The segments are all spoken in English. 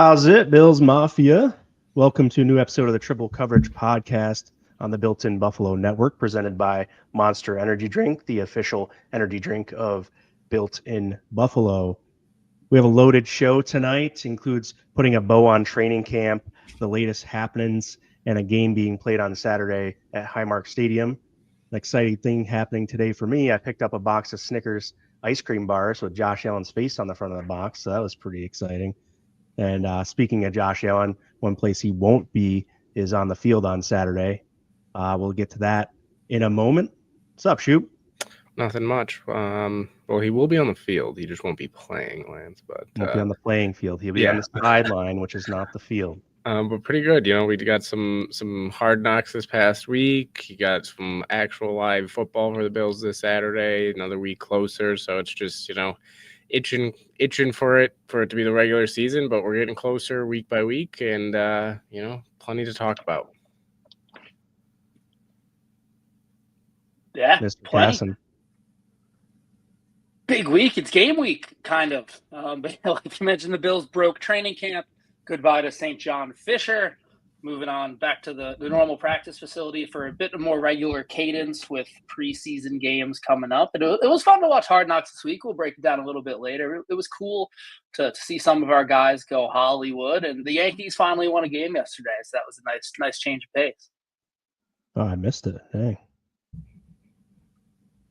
How's it, Bills Mafia? Welcome to a new episode of the Triple Coverage Podcast on the Built-in Buffalo Network, presented by Monster Energy Drink, the official energy drink of Built-in Buffalo. We have a loaded show tonight. Includes putting a bow on training camp, the latest happenings, and a game being played on Saturday at Highmark Stadium. An exciting thing happening today for me. I picked up a box of Snickers ice cream bars with Josh Allen's face on the front of the box, so that was pretty exciting. And speaking of Josh Allen, one place he won't be is on the field on Saturday. We'll get to that in a moment. What's up, Shoop? Nothing much. Well, he will be on the field. He just won't be playing, Lance. But Won't be on the playing field. He'll be on the sideline, which is not the field. But pretty good. We got some hard knocks this past week. You got some actual live football for the Bills this Saturday. Another week closer, so it's just itching for it to be the regular season. But we're getting closer week by week, and plenty to talk about. Yeah, Mr. plenty. Casson. Big week. It's game week, kind of. But like you mentioned, the Bills broke training camp. Goodbye to St. John Fisher. Moving on back to the normal practice facility for a bit more regular cadence with preseason games coming up. And it was fun to watch Hard Knocks this week. We'll break it down a little bit later. It was cool to see some of our guys go Hollywood. And the Yankees finally won a game yesterday. So that was a nice change of pace. Oh, I missed it. Dang.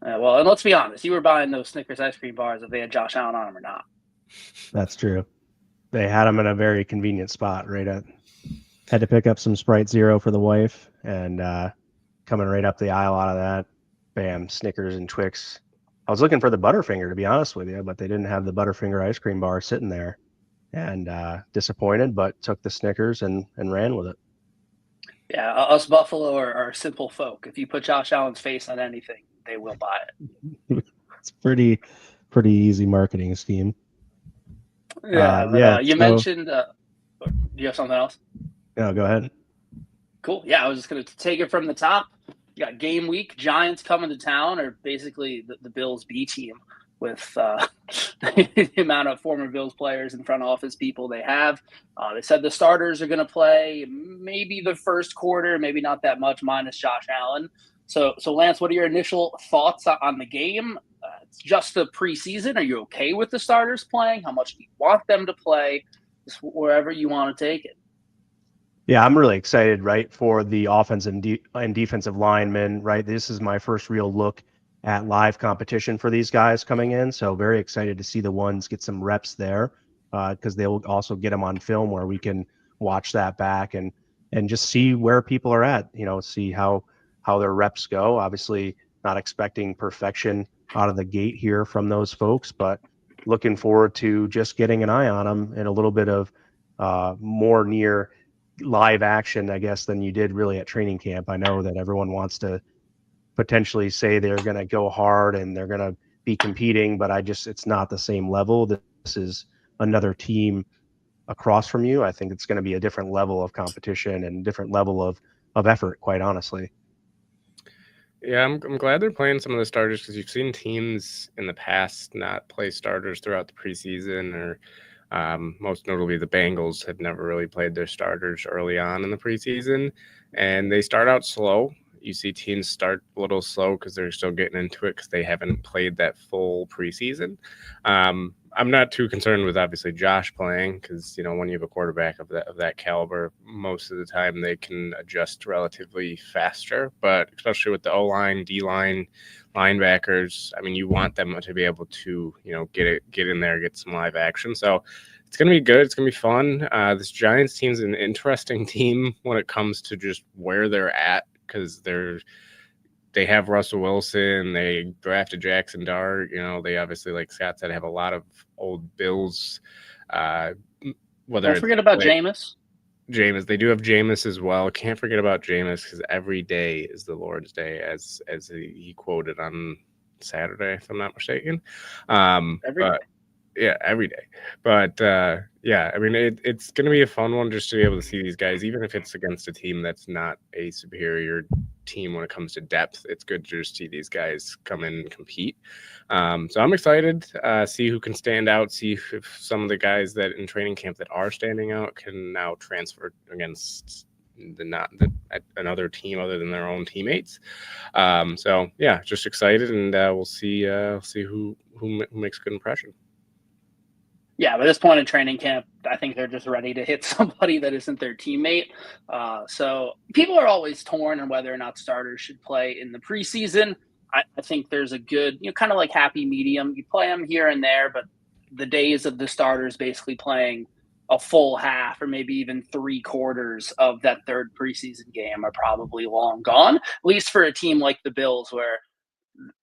Well, and let's be honest. You were buying those Snickers ice cream bars if they had Josh Allen on them or not. That's true. They had him in a very convenient spot, had to pick up some Sprite Zero for the wife, and coming right up the aisle out of that, bam, Snickers and Twix. I was looking for the Butterfinger, to be honest with you, but they didn't have the Butterfinger ice cream bar sitting there, and disappointed, but took the Snickers and ran with it. Yeah, us Buffalo are simple folk. If you put Josh Allen's face on anything, they will buy it. It's pretty easy marketing scheme. You mentioned. Do you have something else? No, go ahead. Cool. Yeah, I was just going to take it from the top. You got game week. Giants coming to town, or basically the Bills B team with the amount of former Bills players and front office people they have. They said the starters are going to play maybe the first quarter, maybe not that much, minus Josh Allen. So Lance, what are your initial thoughts on the game? It's just the preseason. Are you okay with the starters playing? How much do you want them to play? Just wherever you want to take it. Yeah, I'm really excited, for the offensive and defensive linemen, This is my first real look at live competition for these guys coming in. So very excited to see the ones get some reps there because they'll also get them on film where we can watch that back and just see where people are at, see how their reps go. Obviously not expecting perfection out of the gate here from those folks, but looking forward to just getting an eye on them and a little bit of more near live action, I guess, than you did really at training camp. I know that everyone wants to potentially say they're going to go hard and they're going to be competing, but it's not the same level. This is another team across from you. I think it's going to be a different level of competition and different level of effort, quite honestly. Yeah, I'm glad they're playing some of the starters because you've seen teams in the past not play starters throughout the preseason, or most notably the Bengals have never really played their starters early on in the preseason, and they start out slow. You see teams start a little slow because they're still getting into it because they haven't played that full preseason. I'm not too concerned with obviously Josh playing because when you have a quarterback of that caliber, most of the time they can adjust relatively faster. But especially with the O-line, D-line, linebackers, I mean, you want them to be able to get in there, get some live action. So it's going to be good. It's going to be fun. This Giants team's an interesting team when it comes to just where they're at because they have Russell Wilson. They drafted Jackson Dart. They obviously, like Scott said, have a lot of old Bills. Don't forget about Jameis. They do have Jameis as well. Can't forget about Jameis because every day is the Lord's Day, as he quoted on Saturday, if I'm not mistaken. Every day. Yeah, every day. But I mean, it's going to be a fun one just to be able to see these guys, even if it's against a team that's not a superior team when it comes to depth. It's good to just see these guys come in and compete. So I'm excited see who can stand out, see if some of the guys that in training camp that are standing out can now transfer against another team other than their own teammates. So yeah, just excited, and we'll see who makes a good impression. Yeah, by this point in training camp, I think they're just ready to hit somebody that isn't their teammate. So people are always torn on whether or not starters should play in the preseason. I think there's a good, kind of like happy medium. You play them here and there, but the days of the starters basically playing a full half or maybe even 3/4 of that third preseason game are probably long gone, at least for a team like the Bills, where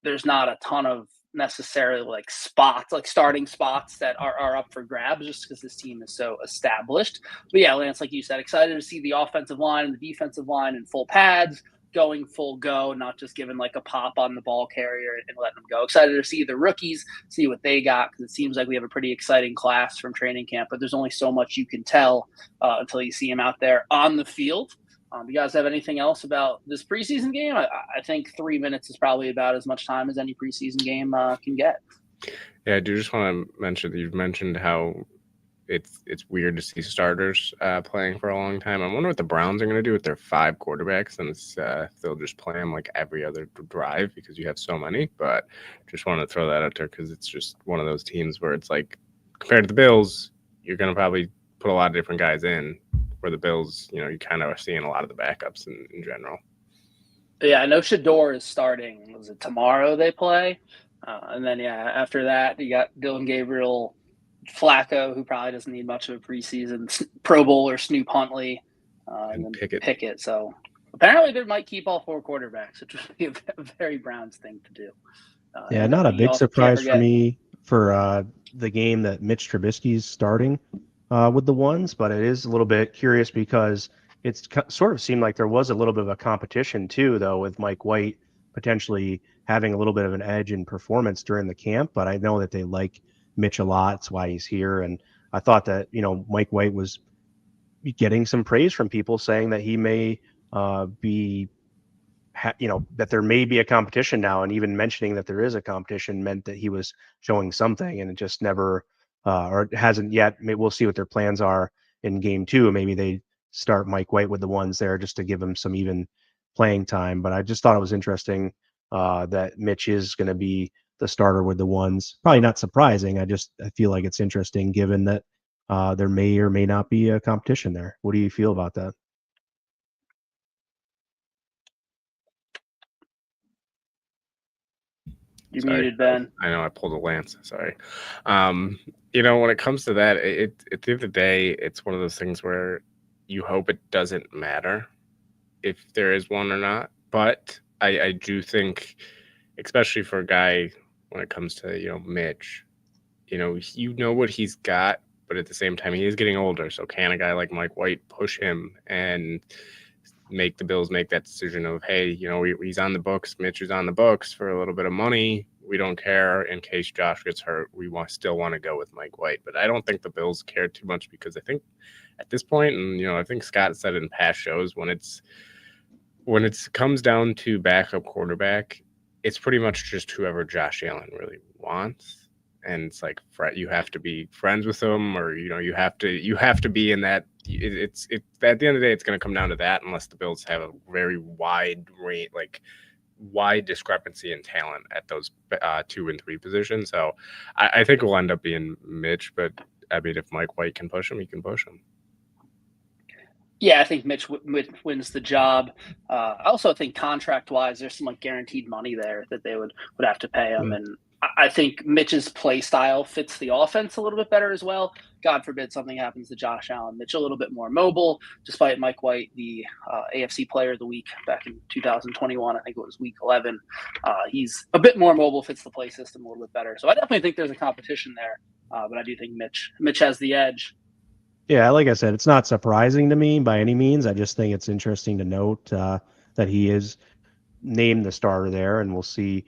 there's not a ton of necessarily like spots, like starting spots that are up for grabs just because this team is so established. But yeah, Lance, like you said, excited to see the offensive line and the defensive line in full pads, going full go, not just giving like a pop on the ball carrier and letting them go. Excited to see the rookies, see what they got, because it seems like we have a pretty exciting class from training camp, but there's only so much you can tell until you see them out there on the field. You guys have anything else about this preseason game? I think 3 minutes is probably about as much time as any preseason game can get. Yeah, I do just want to mention that you've mentioned how it's weird to see starters playing for a long time. I wonder what the Browns are going to do with their 5 quarterbacks, and they'll just play them like every other drive because you have so many. But just want to throw that out there because it's just one of those teams where it's like, compared to the Bills, you're going to probably put a lot of different guys in. For the Bills, you kind of are seeing a lot of the backups in general. Yeah, I know Shador is starting. Was it tomorrow they play? And then, after that, you got Dylan Gabriel, Flacco, who probably doesn't need much of a preseason, Pro Bowler Snoop Huntley, and then Pickett. So apparently they might keep all 4 quarterbacks, which would be a very Browns thing to do. Not a big surprise for me for the game that Mitch Trubisky's starting with the ones, but it is a little bit curious because it's sort of seemed like there was a little bit of a competition too, though, with Mike White potentially having a little bit of an edge in performance during the camp. But I know that they like Mitch a lot. That's why he's here. And I thought that, Mike White was getting some praise from people saying that he may be, that there may be a competition now. And even mentioning that there is a competition meant that he was showing something, and it just never or it hasn't yet. Maybe we'll see what their plans are in game 2. Maybe they start Mike White with the ones there just to give him some even playing time. But I just thought it was interesting that Mitch is going to be the starter with the ones. Probably not surprising. I feel like it's interesting given that there may or may not be a competition there. What do you feel about that? You're muted, Ben. I know I pulled a Lance. Sorry. When it comes to that, at the end of the day, it's one of those things where you hope it doesn't matter if there is one or not. But I do think, especially for a guy when it comes to, Mitch, what he's got, but at the same time, he is getting older. So can a guy like Mike White push him and make the Bills make that decision of, hey, he's on the books, Mitch is on the books for a little bit of money. We don't care in case Josh gets hurt. We still want to go with Mike White. But I don't think the Bills care too much because I think at this point, and I think Scott said it in past shows, when it comes down to backup quarterback, it's pretty much just whoever Josh Allen really wants. And it's like you have to be friends with them, or you have to be in that. It's at the end of the day, it's going to come down to that, unless the Bills have a very wide range, wide discrepancy in talent at those 2 and 3 positions. So I think it will end up being Mitch, but I mean, if Mike White can push him, he can push him. Yeah, I think Mitch wins the job. I also think contract-wise, there's some guaranteed money there that they would have to pay him, and I think Mitch's play style fits the offense a little bit better as well. God forbid something happens to Josh Allen. Mitch a little bit more mobile, despite Mike White, the AFC Player of the Week back in 2021. I think it was Week 11. He's a bit more mobile, fits the play system a little bit better. So I definitely think there's a competition there, but I do think Mitch has the edge. Yeah, like I said, it's not surprising to me by any means. I just think it's interesting to note that he is named the starter there, and we'll see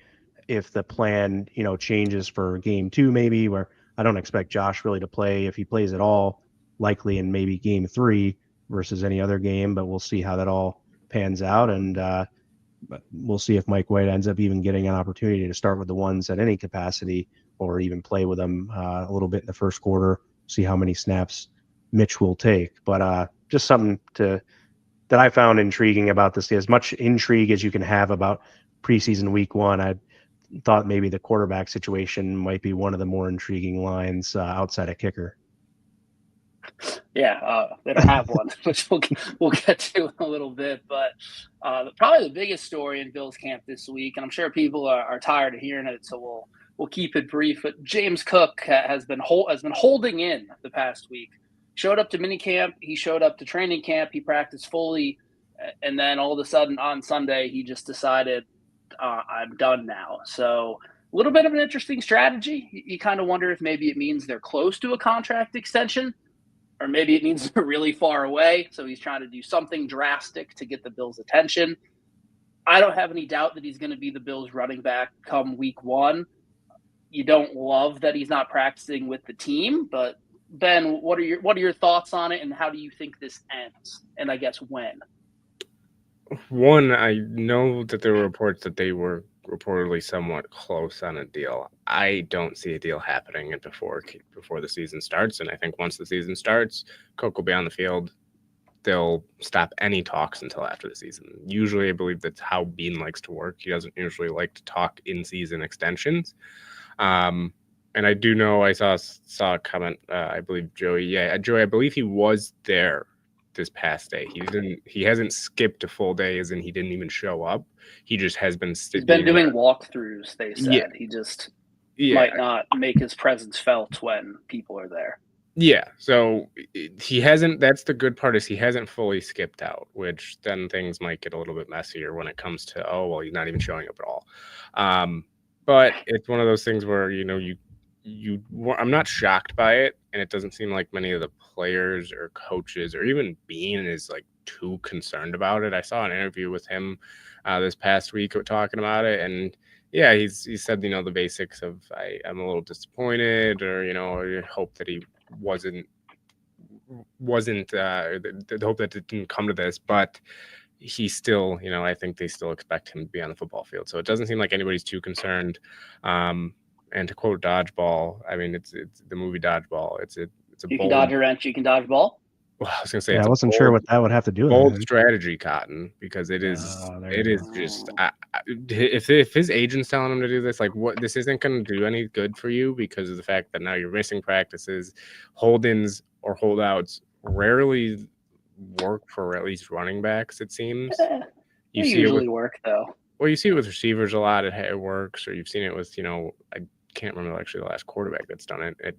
if the plan, changes for game 2, maybe, where I don't expect Josh really to play, if he plays at all, likely in maybe game 3 versus any other game, but we'll see how that all pans out. And but we'll see if Mike White ends up even getting an opportunity to start with the ones at any capacity, or even play with them a little bit in the first quarter, see how many snaps Mitch will take. But just something that I found intriguing about this, as much intrigue as you can have about preseason week one. I thought maybe the quarterback situation might be one of the more intriguing lines outside of kicker. Yeah, they don't have one, which we'll get to in a little bit. But probably the biggest story in Bills camp this week, and I'm sure people are tired of hearing it, so we'll keep it brief. But James Cook has been holding in the past week. Showed up to minicamp, he showed up to training camp, he practiced fully, and then all of a sudden on Sunday he just decided, I'm done now. So a little bit of an interesting strategy. You kind of wonder if maybe it means they're close to a contract extension, or maybe it means they're really far away. So he's trying to do something drastic to get the Bills' attention. I don't have any doubt that he's going to be the Bills' running back come week one. You don't love that he's not practicing with the team, but Ben, what are your thoughts on it, and how do you think this ends? And I guess when? One, I know that there were reports that they were reportedly somewhat close on a deal. I don't see a deal happening before the season starts, and I think once the season starts, Cook will be on the field. They'll stop any talks until after the season. Usually, I believe that's how Bean likes to work. He doesn't usually like to talk in-season extensions. And I do know I saw a comment. I believe Joey. Yeah, Joey. I believe he was there this past day. He hasn't skipped a full day, as in he didn't even show up. He just has been. He's been doing walkthroughs. They said he just might not make his presence felt when people are there. Yeah, so he hasn't. That's the good part, is he hasn't fully skipped out, which then things might get a little bit messier when it comes to, oh well, he's not even showing up at all. But it's one of those things where I'm not shocked by it, and it doesn't seem like many of the players or coaches or even Bean is like too concerned about it. I saw an interview with him this past week talking about it, and yeah, he said, the basics of I'm a little disappointed, or I hope that he wasn't the hope that it didn't come to this, but he still, I think they still expect him to be on the football field. So it doesn't seem like anybody's too concerned. And to quote Dodgeball, I mean, it's the movie Dodgeball. It's a you can dodge a wrench, you can dodge ball. Well, I was gonna say, I wasn't sure what that would have to do with bold it. strategy, Cotton, because it is just if his agent's telling him to do this, like, what, this isn't going to do any good for you, because of the fact that now you're missing practices. Hold-ins or holdouts rarely work for at least running backs, it seems. You see usually work though. Well, you see it with receivers a lot. It works, or you've seen it with, I can't remember actually the last quarterback that's done it at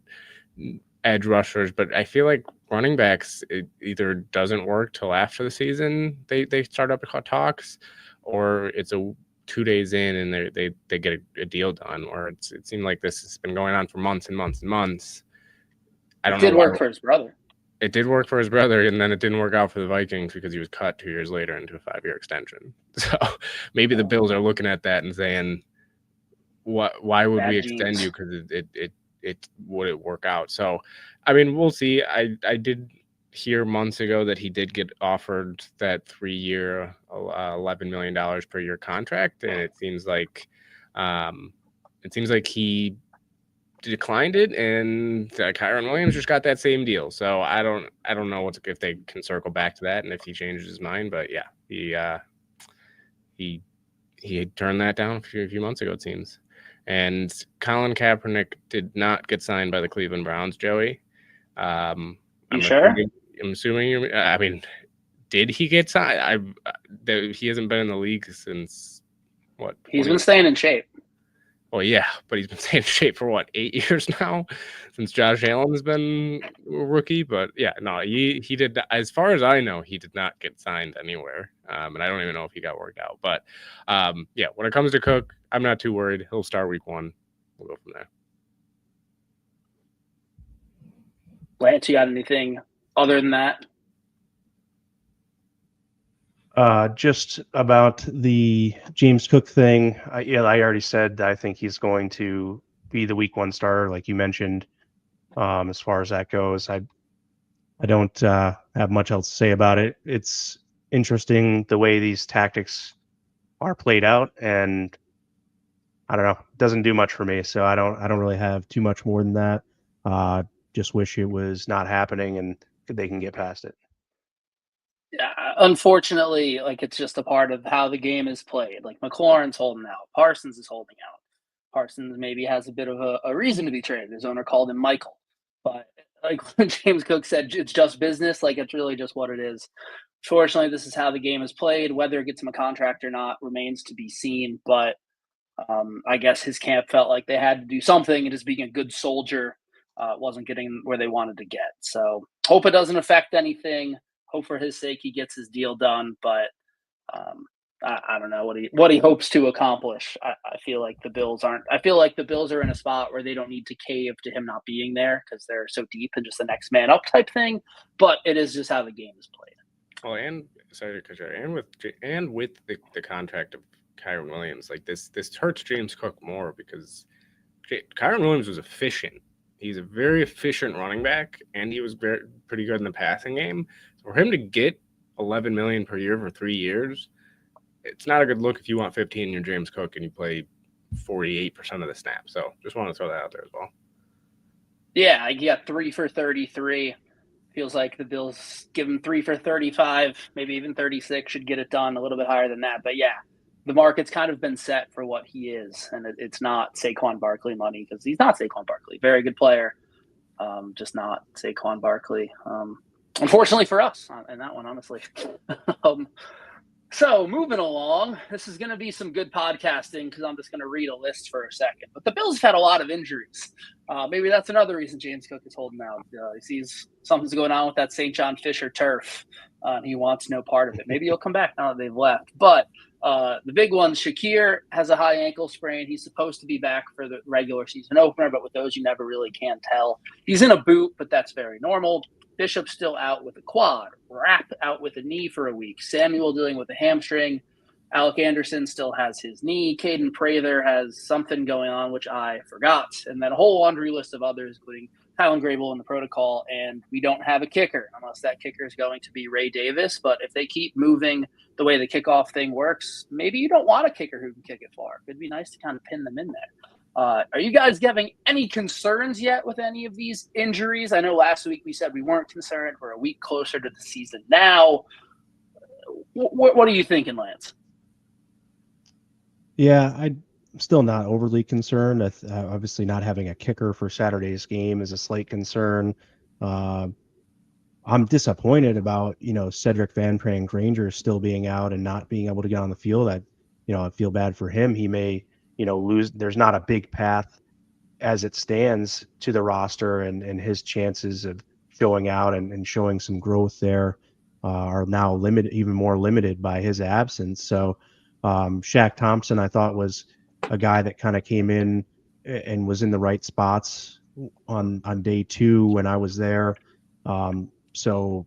edge rushers, but I feel like running backs, it either doesn't work till after the season they start up talks, or it's 2 days in and they get a deal done, or it seemed like this has been going on for months and months and months. I don't know. It did work for his brother. It did work for his brother, and then it didn't work out for the Vikings because he was cut 2 years later into a 5-year extension. So maybe the Bills are looking at that and saying, why would we extend you? Because it would it work out? So, I mean, we'll see. I did hear months ago that he did get offered that 3-year, $11 million per year contract, and it seems like he declined it, and Kyron Williams just got that same deal. So I don't know if they can circle back to that and if he changes his mind. But yeah, he turned that down a few months ago, it seems. And Colin Kaepernick did not get signed by the Cleveland Browns, Joey. I'm sure? I'm assuming I mean, did he get signed? He hasn't been in the league since what? He's been staying in shape. Well, yeah, but he's been staying in shape for what, 8 years now, since Josh Allen's been a rookie. But yeah, no, he did. As far as I know, he did not get signed anywhere, and I don't even know if he got worked out. But yeah, when it comes to Cook, I'm not too worried. He'll start week 1. We'll go from there. Lance, you got anything other than that? Just about the James Cook thing. I already said I think he's going to be the week 1 starter, like you mentioned. As far as that goes, I don't have much else to say about it. It's interesting the way these tactics are played out, and I don't know, it doesn't do much for me. So I don't really have too much more than that. Just wish it was not happening and they can get past it. Yeah, unfortunately, like it's just a part of how the game is played. Like McLaurin's holding out, Parsons is holding out. Parsons maybe has a bit of a reason to be traded. His owner called him Michael, but like when James Cook said, it's just business. Like it's really just what it is. Fortunately, this is how the game is played. Whether it gets him a contract or not remains to be seen. But I guess his camp felt like they had to do something, and just being a good soldier wasn't getting where they wanted to get. So hope it doesn't affect anything. Hope for his sake he gets his deal done. But I don't know what he hopes to accomplish. I feel like the Bills aren't. I feel like the Bills are in a spot where they don't need to cave to him not being there because they're so deep and just the next man up type thing. But it is just how the game is played. Oh, and sorry, and with the contract of Kyron Williams, like this hurts James Cook more because Kyron Williams was efficient. He's a very efficient running back, and he was pretty good in the passing game. So for him to get $11 million per year for 3 years, it's not a good look if you want 15 and you're James Cook and you play 48% of the snaps. So just want to throw that out there as well. Yeah, I got 3 for 33. Feels like the Bills give him 3 for 35, maybe even 36, should get it done a little bit higher than that. But yeah, the market's kind of been set for what he is, and it's not Saquon Barkley money because he's not Saquon Barkley. Very good player, just not Saquon Barkley. Unfortunately for us in that one, honestly. So moving along, this is going to be some good podcasting because I'm just going to read a list for a second. But the Bills have had a lot of injuries. Maybe that's another reason James Cook is holding out. He sees something's going on with that St. John Fisher turf. And he wants no part of it. Maybe he'll come back now that they've left. But the big one, Shakir has a high ankle sprain. He's supposed to be back for the regular season opener, but with those, you never really can tell. He's in a boot, but that's very normal. Bishop's still out with a quad. Rapp out with a knee for a week. Samuel dealing with a hamstring. Alec Anderson still has his knee. Caden Prather has something going on, which I forgot. And then a whole laundry list of others, including Kylan Grable in the protocol. And we don't have a kicker, unless that kicker is going to be Ray Davis. But if they keep moving the way the kickoff thing works, maybe you don't want a kicker who can kick it far. It'd be nice to kind of pin them in there. Are you guys having any concerns yet with any of these injuries? I know last week we said we weren't concerned. We're a week closer to the season now. What are you thinking, Lance? Yeah, I'm still not overly concerned. Obviously, not having a kicker for Saturday's game is a slight concern. I'm disappointed about Cedric Van Prank Granger still being out and not being able to get on the field. I feel bad for him. He may lose. There's not a big path as it stands to the roster, and his chances of showing out and showing some growth there are now limited, even more limited by his absence. So Shaq Thompson, I thought, was a guy that kind of came in and was in the right spots on day 2 when I was there. So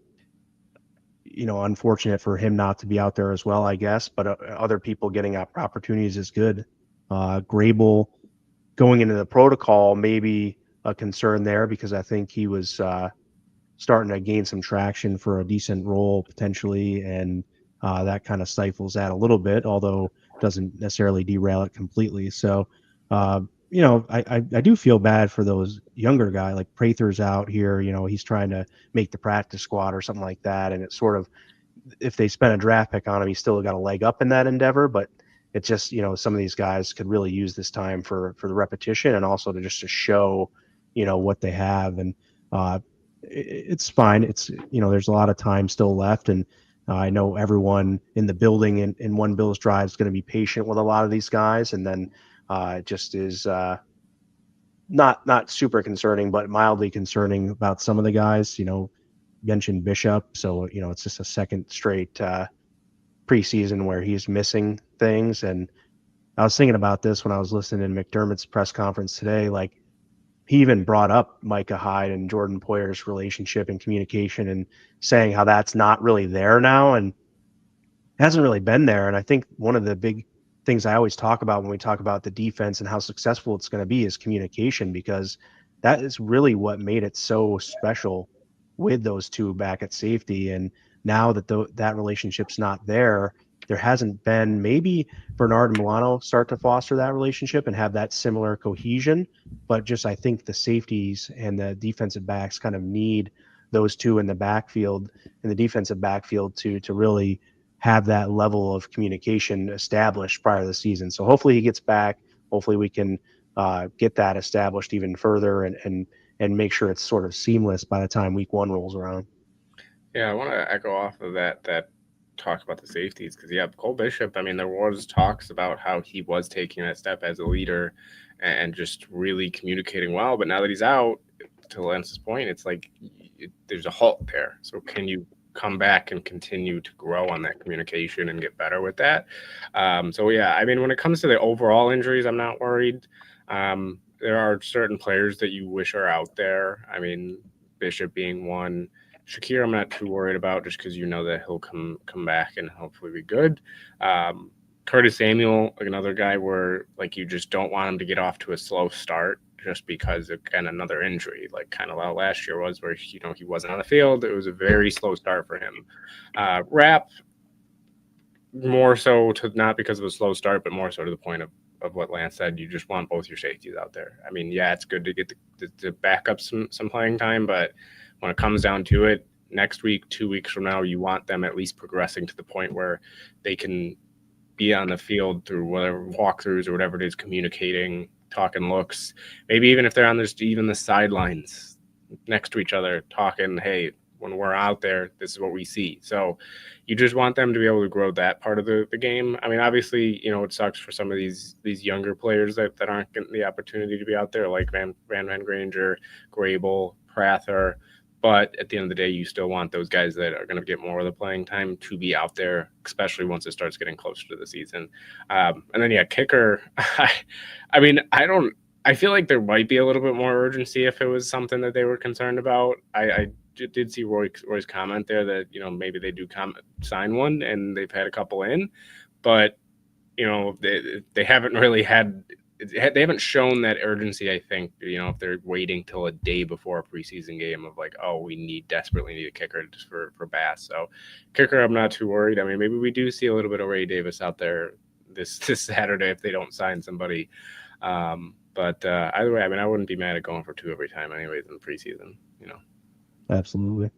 unfortunate for him not to be out there as well, I guess, but other people getting opportunities is good. Grable going into the protocol may be a concern there because I think he was starting to gain some traction for a decent role potentially, and that kind of stifles that a little bit, although doesn't necessarily derail it completely. So, I do feel bad for those younger guys, like Prather's out here, he's trying to make the practice squad or something like that. And it's sort of, if they spent a draft pick on him, he's still got a leg up in that endeavor, but it's just, some of these guys could really use this time for the repetition and also to show, what they have. And it's fine. It's, there's a lot of time still left. And I know everyone in the building in One Bills Drive is going to be patient with a lot of these guys. And then it just is not super concerning, but mildly concerning about some of the guys, mentioned Bishop. So, it's just a second straight preseason where he's missing things. And I was thinking about this when I was listening to McDermott's press conference today. Like, he even brought up Micah Hyde and Jordan Poyer's relationship and communication and saying how that's not really there now and hasn't really been there. And I think one of the big things I always talk about when we talk about the defense and how successful it's going to be is communication, because that is really what made it so special with those two back at safety. And now that that relationship's not there, there hasn't been. Maybe Bernard and Milano start to foster that relationship and have that similar cohesion, but just I think the safeties and the defensive backs kind of need those two in the backfield, in the defensive backfield, to really have that level of communication established prior to the season. So hopefully he gets back. Hopefully we can get that established even further and make sure it's sort of seamless by the time week 1 rolls around. Yeah, I want to echo off of that talk about the safeties because, yeah, Cole Bishop, I mean, there was talks about how he was taking that step as a leader and just really communicating well. But now that he's out, to Lance's point, it's like there's a halt there. So can you come back and continue to grow on that communication and get better with that? So, yeah, I mean, when it comes to the overall injuries, I'm not worried. There are certain players that you wish are out there. I mean, Bishop being one. Shakir, I'm not too worried about just because you know that he'll come back and hopefully be good. Curtis Samuel, another guy where like you just don't want him to get off to a slow start just because of kind of another injury, like kind of how last year was where he wasn't on the field. It was a very slow start for him. Rapp, more so to not because of a slow start, but more so to the point of what Lance said. You just want both your safeties out there. I mean, yeah, it's good to get to back up some playing time, but when it comes down to it, next week, 2 weeks from now, you want them at least progressing to the point where they can be on the field through whatever walkthroughs or whatever it is, communicating, talking looks, maybe even if they're on even the sidelines next to each other, talking, hey, when we're out there, this is what we see. So you just want them to be able to grow that part of the game. I mean, obviously, it sucks for some of these younger players that aren't getting the opportunity to be out there, like Van Granger, Grable, Prather. But at the end of the day, you still want those guys that are going to get more of the playing time to be out there, especially once it starts getting closer to the season. And then, yeah, kicker. I feel like there might be a little bit more urgency if it was something that they were concerned about. I did see Roy's comment there that, maybe they do sign one and they've had a couple in, but, they haven't really they haven't shown that urgency, I think, if they're waiting till a day before a preseason game of like, oh, we desperately need a kicker just for Bass. So kicker, I'm not too worried. I mean, maybe we do see a little bit of Ray Davis out there this Saturday if they don't sign somebody. But either way, I mean, I wouldn't be mad at going for 2 every time anyways in the preseason, Absolutely.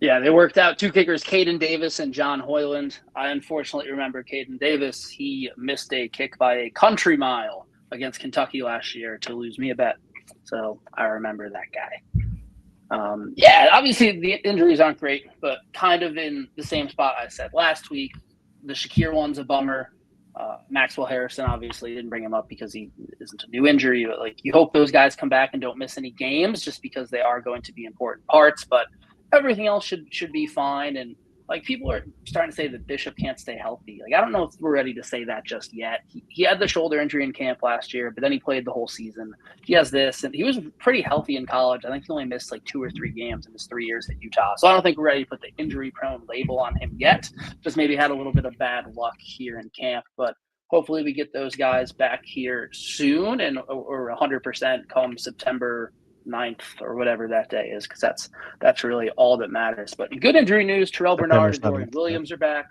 Yeah, they worked out 2 kickers, Caden Davis and John Hoyland. I unfortunately remember Caden Davis. He missed a kick by a country mile against Kentucky last year to lose me a bet. So I remember that guy. Yeah, obviously the injuries aren't great, but kind of in the same spot I said last week. The Shakir one's a bummer. Maxwell Harrison obviously didn't bring him up because he isn't a new injury, but like you hope those guys come back and don't miss any games just because they are going to be important parts. But everything else should be fine. And like people are starting to say that Bishop can't stay healthy. Like I don't know if we're ready to say that just yet. He had the shoulder injury in camp last year, but then he played the whole season. He has this, and he was pretty healthy in college. I think he only missed like 2 or 3 games in his 3 years at Utah. So I don't think we're ready to put the injury-prone label on him yet. Just maybe had a little bit of bad luck here in camp, but hopefully we get those guys back here soon or 100% come September 9th or whatever that day is, because that's really all that matters. But good injury news, Terrell Bernard and Dorian Williams are back.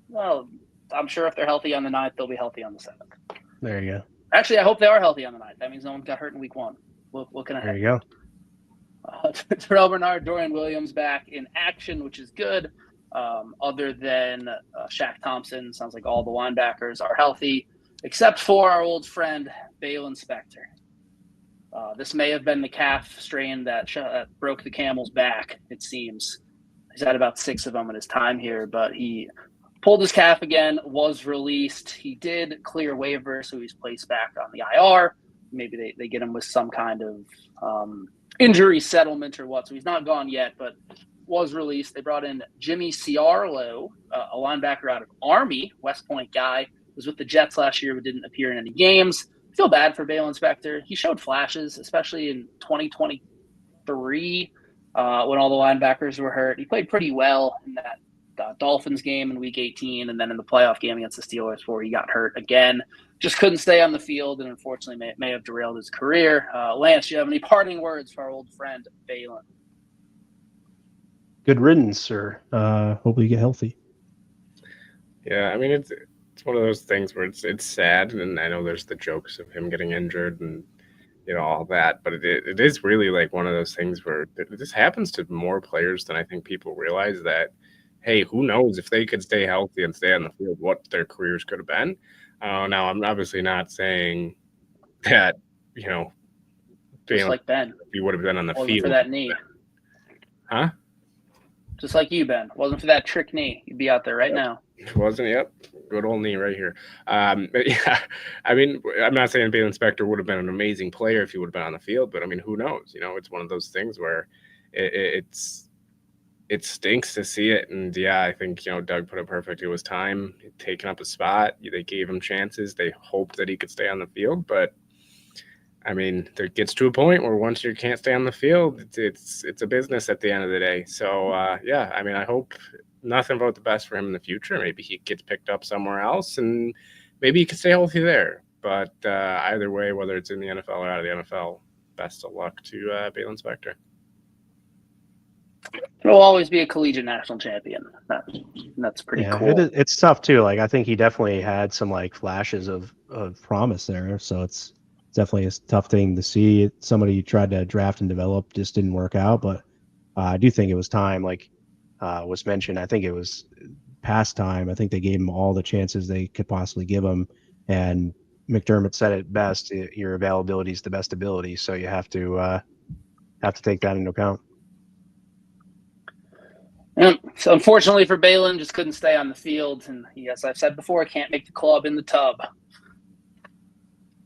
Well, I'm sure if they're healthy on the 9th, they'll be healthy on the 7th. There you go. Actually, I hope they are healthy on the 9th. That means no one got hurt in week 1. What can I There you go. Terrell Bernard, Dorian Williams back in action, which is good. Other than Shaq Thompson, sounds like all the linebackers are healthy, except for our old friend, Balin Spector. This may have been the calf strain that broke the camel's back, it seems. He's had about 6 of them in his time here, but he pulled his calf again, was released. He did clear waiver, so he's placed back on the IR. Maybe they get him with some kind of injury settlement or what. So he's not gone yet, but was released. They brought in Jimmy Ciarlo, a linebacker out of Army, West Point guy, was with the Jets last year but didn't appear in any games. I feel bad for Balin Spector. He showed flashes, especially in 2023 when all the linebackers were hurt. He played pretty well in that Dolphins game in Week 18 and then in the playoff game against the Steelers before he got hurt again. Just couldn't stay on the field and unfortunately may have derailed his career. Lance, do you have any parting words for our old friend Balin? Good riddance, sir. Hopefully you get healthy. Yeah, I mean it's one of those things where it's sad, and I know there's the jokes of him getting injured and all that, but it is really like one of those things where this happens to more players than I think people realize. That hey, who knows if they could stay healthy and stay on the field, what their careers could have been. Now I'm obviously not saying that Just like Ben, he would have been on the wasn't field for that knee. Huh? Just like you, Ben. Wasn't for that trick knee, you'd be out there right now. Wasn't it? Yep. Good old knee right here. But yeah, I mean, I'm not saying Balin Spector would have been an amazing player if he would have been on the field, but I mean, who knows? It's one of those things where it stinks to see it. And yeah, I think, Doug put it perfect. It was time taking up a spot. They gave him chances. They hoped that he could stay on the field, but I mean, there gets to a point where once you can't stay on the field, it's a business at the end of the day. So yeah, I mean, I hope nothing but the best for him in the future. Maybe he gets picked up somewhere else, and maybe he can stay healthy there. But either way, whether it's in the NFL or out of the NFL, best of luck to Balin Spector. He'll always be a collegiate national champion. That's pretty cool. It's tough too. Like I think he definitely had some like flashes of promise there. So it's definitely a tough thing to see. Somebody you tried to draft and develop just didn't work out. But I do think it was time, like was mentioned. I think it was past time. I think they gave him all the chances they could possibly give him. And McDermott said it best: your availability is the best ability. So you have to take that into account. So unfortunately for Balin, just couldn't stay on the field. And yes, I've said before, can't make the club in the tub.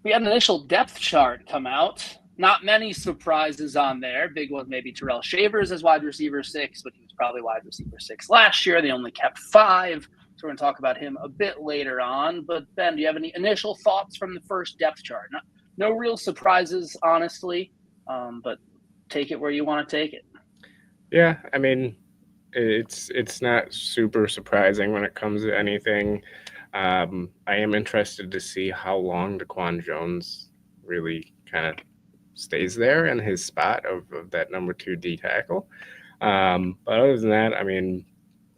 We had an initial depth chart come out. Not many surprises on there. Big one, maybe Terrell Shavers as wide receiver 6, but he was probably wide receiver 6 last year. They only kept 5. So we're going to talk about him a bit later on. But Ben, do you have any initial thoughts from the first depth chart? No real surprises, honestly, but take it where you want to take it. Yeah, I mean, it's not super surprising when it comes to anything. I am interested to see how long Daquan Jones really kind of stays there in his spot of that number 2 D tackle. But other than that, I mean,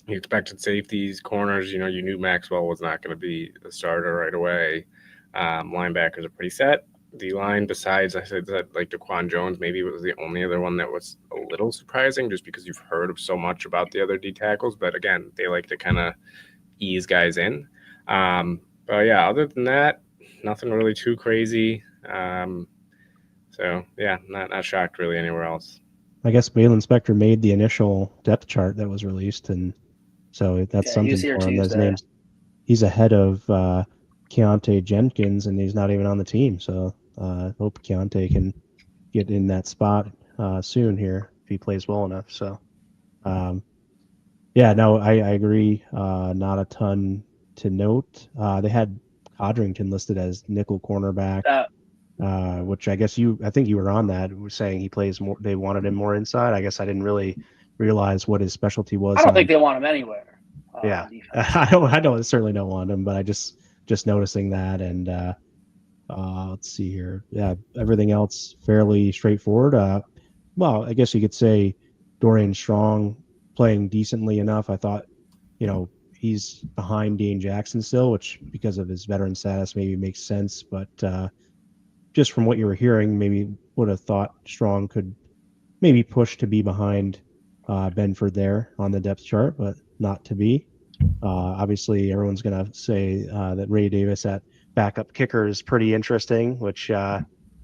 you expected safeties, corners. You knew Maxwell was not going to be the starter right away. Linebackers are pretty set. The line, besides, I said that like Daquan Jones, maybe it was the only other one that was a little surprising, just because you've heard of so much about the other D tackles. But again, they like to kind of ease guys in. But yeah, other than that, nothing really too crazy. So yeah, not shocked really anywhere else. I guess Balin Spector made the initial depth chart that was released, and so that's something for him. His name's, he's ahead of Keontae Jenkins, and he's not even on the team. So I hope Keontae can get in that spot soon here if he plays well enough. So yeah, no, I agree. Not a ton to note. They had Codrington listed as nickel cornerback, which I think you were on that, saying he plays more. They wanted him more inside. I guess I didn't really realize what his specialty was. I don't think they want him anywhere. Yeah, I certainly don't want him, but I just noticing that. And let's see here. Yeah, everything else fairly straightforward. Well, I guess you could say Dorian Strong playing decently enough. I thought, he's behind Dane Jackson still, which because of his veteran status maybe makes sense. But just from what you were hearing, maybe would have thought Strong could maybe push to be behind Benford there on the depth chart, but not to be. Obviously, everyone's going to say that Ray Davis at backup kicker is pretty interesting, which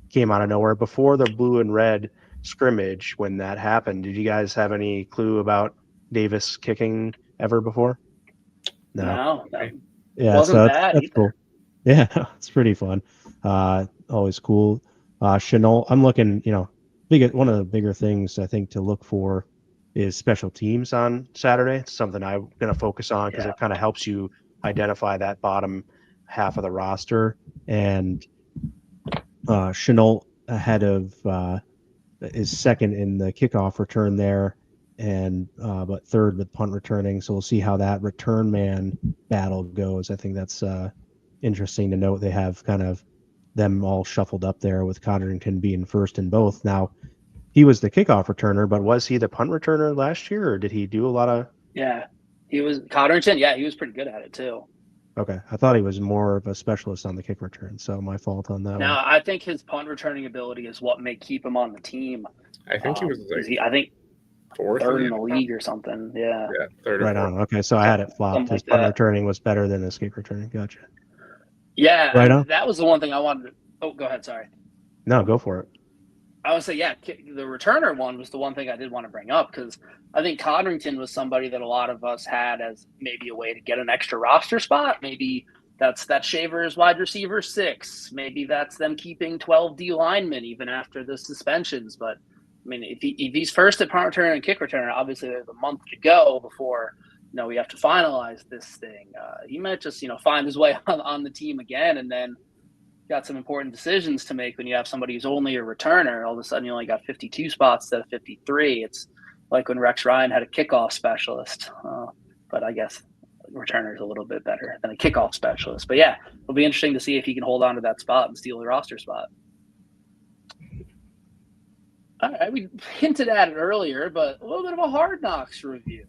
came out of nowhere before the blue and red scrimmage when that happened. Did you guys have any clue about Davis kicking ever before? No. Yeah, wasn't so bad that's cool. Yeah, it's pretty fun. Always cool. Chenault, I'm looking, one of the bigger things I think to look for is special teams on Saturday. It's something I'm going to focus on because it kind of helps you identify that bottom half of the roster. And Chenault ahead of is second in the kickoff return there, and but third with punt returning. So we'll see how that return man battle goes. I think that's interesting to note. They have kind of them all shuffled up there with Codrington being first in both. Now, he was the kickoff returner, but was he the punt returner last year, or did he do a lot of? Yeah, he was Codrington. Yeah, he was pretty good at it too. Okay, I thought he was more of a specialist on the kick return, so my fault on that Now, one. I think his punt returning ability is what may keep him on the team. I think he was like I think fourth third in the league or something. Yeah, third or Right fourth. on. Okay, so I had it flopped. Something His like punt that. returning was better than his kick returning. Gotcha. Yeah, Right and on. that was the one thing I wanted to. Oh, go ahead. Sorry. No, go for it. I would say, yeah, the returner one was the one thing I did want to bring up because I think Codrington was somebody that a lot of us had as maybe a way to get an extra roster spot. Maybe that's Shaver's wide receiver 6. Maybe that's them keeping 12 D linemen even after the suspensions. But I mean, if he's first at punt returner and kick returner, obviously there's a month to go before we have to finalize this thing. He might just find his way on the team again, and then got some important decisions to make when you have somebody who's only a returner. All of a sudden, you only got 52 spots instead of 53. It's like when Rex Ryan had a kickoff specialist, but I guess returner is a little bit better than a kickoff specialist. But yeah, it'll be interesting to see if he can hold on to that spot and steal the roster spot. All right, we hinted at it earlier, but a little bit of a Hard Knocks review.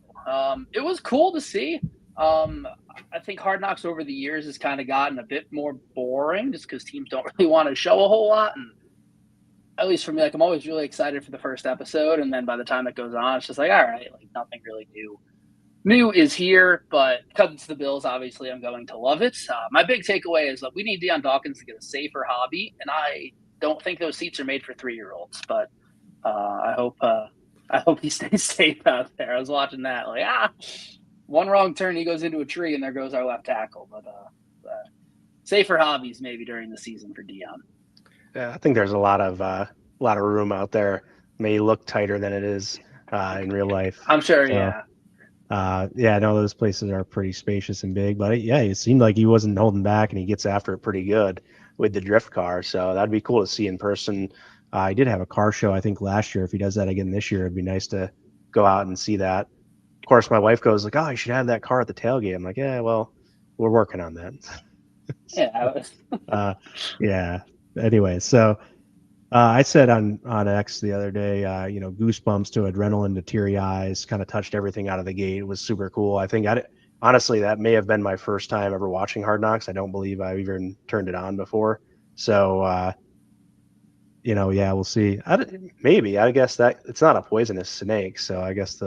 It was cool to see. I think Hard Knocks over the years has kind of gotten a bit more boring just because teams don't really want to show a whole lot. And at least for me, like I'm always really excited for the first episode. And then by the time it goes on, it's just like, all right, like nothing really new is here. But because it's the Bills, obviously I'm going to love it. My big takeaway is that we need Deion Dawkins to get a safer hobby. And I don't think those seats are made for 3-year-olds, but I hope he stays safe out there. I was watching that like, one wrong turn, he goes into a tree, and there goes our left tackle. But safer hobbies maybe during the season for Deion. Yeah, I think there's a lot of room out there. It may look tighter than it is in real life. I'm sure, so, yeah. I know those places are pretty spacious and big, but it seemed like he wasn't holding back, and he gets after it pretty good with the drift car. So that'd be cool to see in person. He did have a car show, I think, last year. If he does that again this year, it'd be nice to go out and see that. Of course, my wife goes like, "Oh, you should have that car at the tailgate." I'm like, "Yeah, well, we're working on that." Yeah. Anyway, so I said on X the other day, goosebumps to adrenaline to teary eyes, kind of touched everything out of the gate. It was super cool. I think honestly, that may have been my first time ever watching Hard Knocks. I don't believe I've even turned it on before. So, we'll see. Maybe, I guess that it's not a poisonous snake. So I guess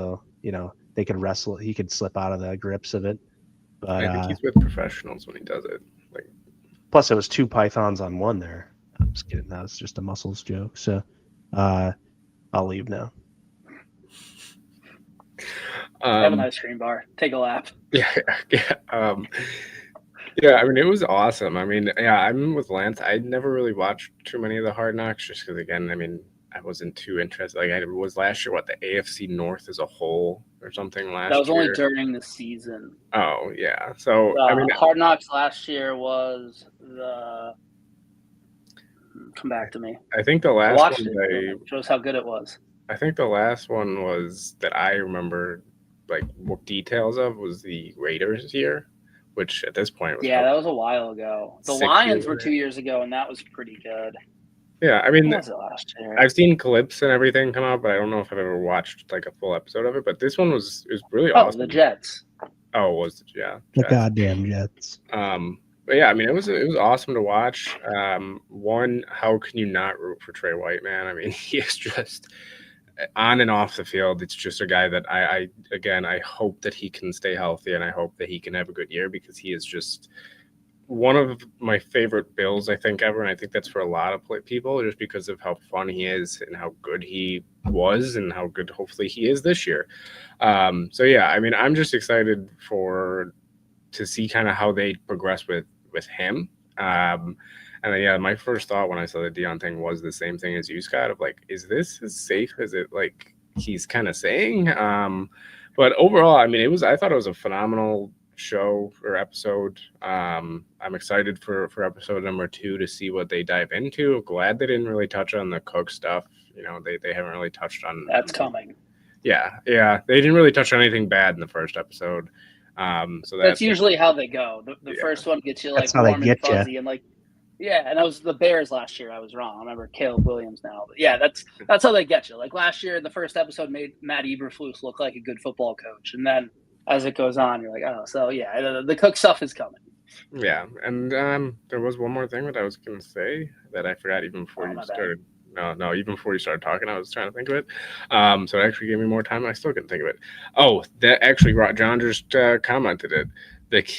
they could wrestle. He could slip out of the grips of it. But I think he's with professionals when he does it. Like, plus, it was 2 pythons on one there. I'm just kidding. That was just a muscles joke. So I'll leave now. Have an ice cream bar. Take a lap. Yeah. Yeah, I mean, it was awesome. I mean, yeah, I'm with Lance. I never really watched too many of the Hard Knocks just because, again, I mean, I wasn't too interested. Like, I was last year, the AFC North as a whole or something last year? That was only during the season. Oh, yeah. So, I mean, Hard Knocks last year was come back to me. I think the last one shows how good it was. I think the last one was that I remember, like, details of was the Raiders year, which at this point was that was a while ago. The Lions were 2 years ago, and that was pretty good. Yeah, I mean, was it last year? I've seen clips and everything come out, but I don't know if I've ever watched like a full episode of it. But this one was really awesome. The Jets. Oh, it was the goddamn Jets. But yeah, I mean, it was awesome to watch. One, how can you not root for Trey White, man? I mean, he is just on and off the field. It's just a guy that I hope that he can stay healthy, and I hope that he can have a good year because he is just one of my favorite Bills, I think, ever. And I think that's for a lot of people just because of how fun he is and how good he was and how good hopefully he is this year. So yeah, I mean, I'm just excited to see kind of how they progress with him. And then, yeah, my first thought when I saw the Deion thing was the same thing as you, Scott, of like, is this as safe as it like he's kind of saying? But overall, I mean, I thought it was a phenomenal show or episode. I'm excited for episode number 2 to see what they dive into. Glad they didn't really touch on the Cook stuff. They haven't really touched on that's coming. Yeah, they didn't really touch on anything bad in the first episode. So that's usually how they go. The first one gets you like warm and fuzzy, and like Yeah, and that was the Bears last year. I was wrong. I remember Caleb Williams now. But yeah, that's how they get you. Like last year, the first episode made Matt Eberflus look like a good football coach, and then as it goes on, you're like, oh, so yeah, the Cook stuff is coming. Yeah, and there was one more thing that I was going to say that I forgot even before you started. No, even before you started talking, I was trying to think of it. So it actually gave me more time, and I still couldn't think of it. Oh, that actually, John just commented it.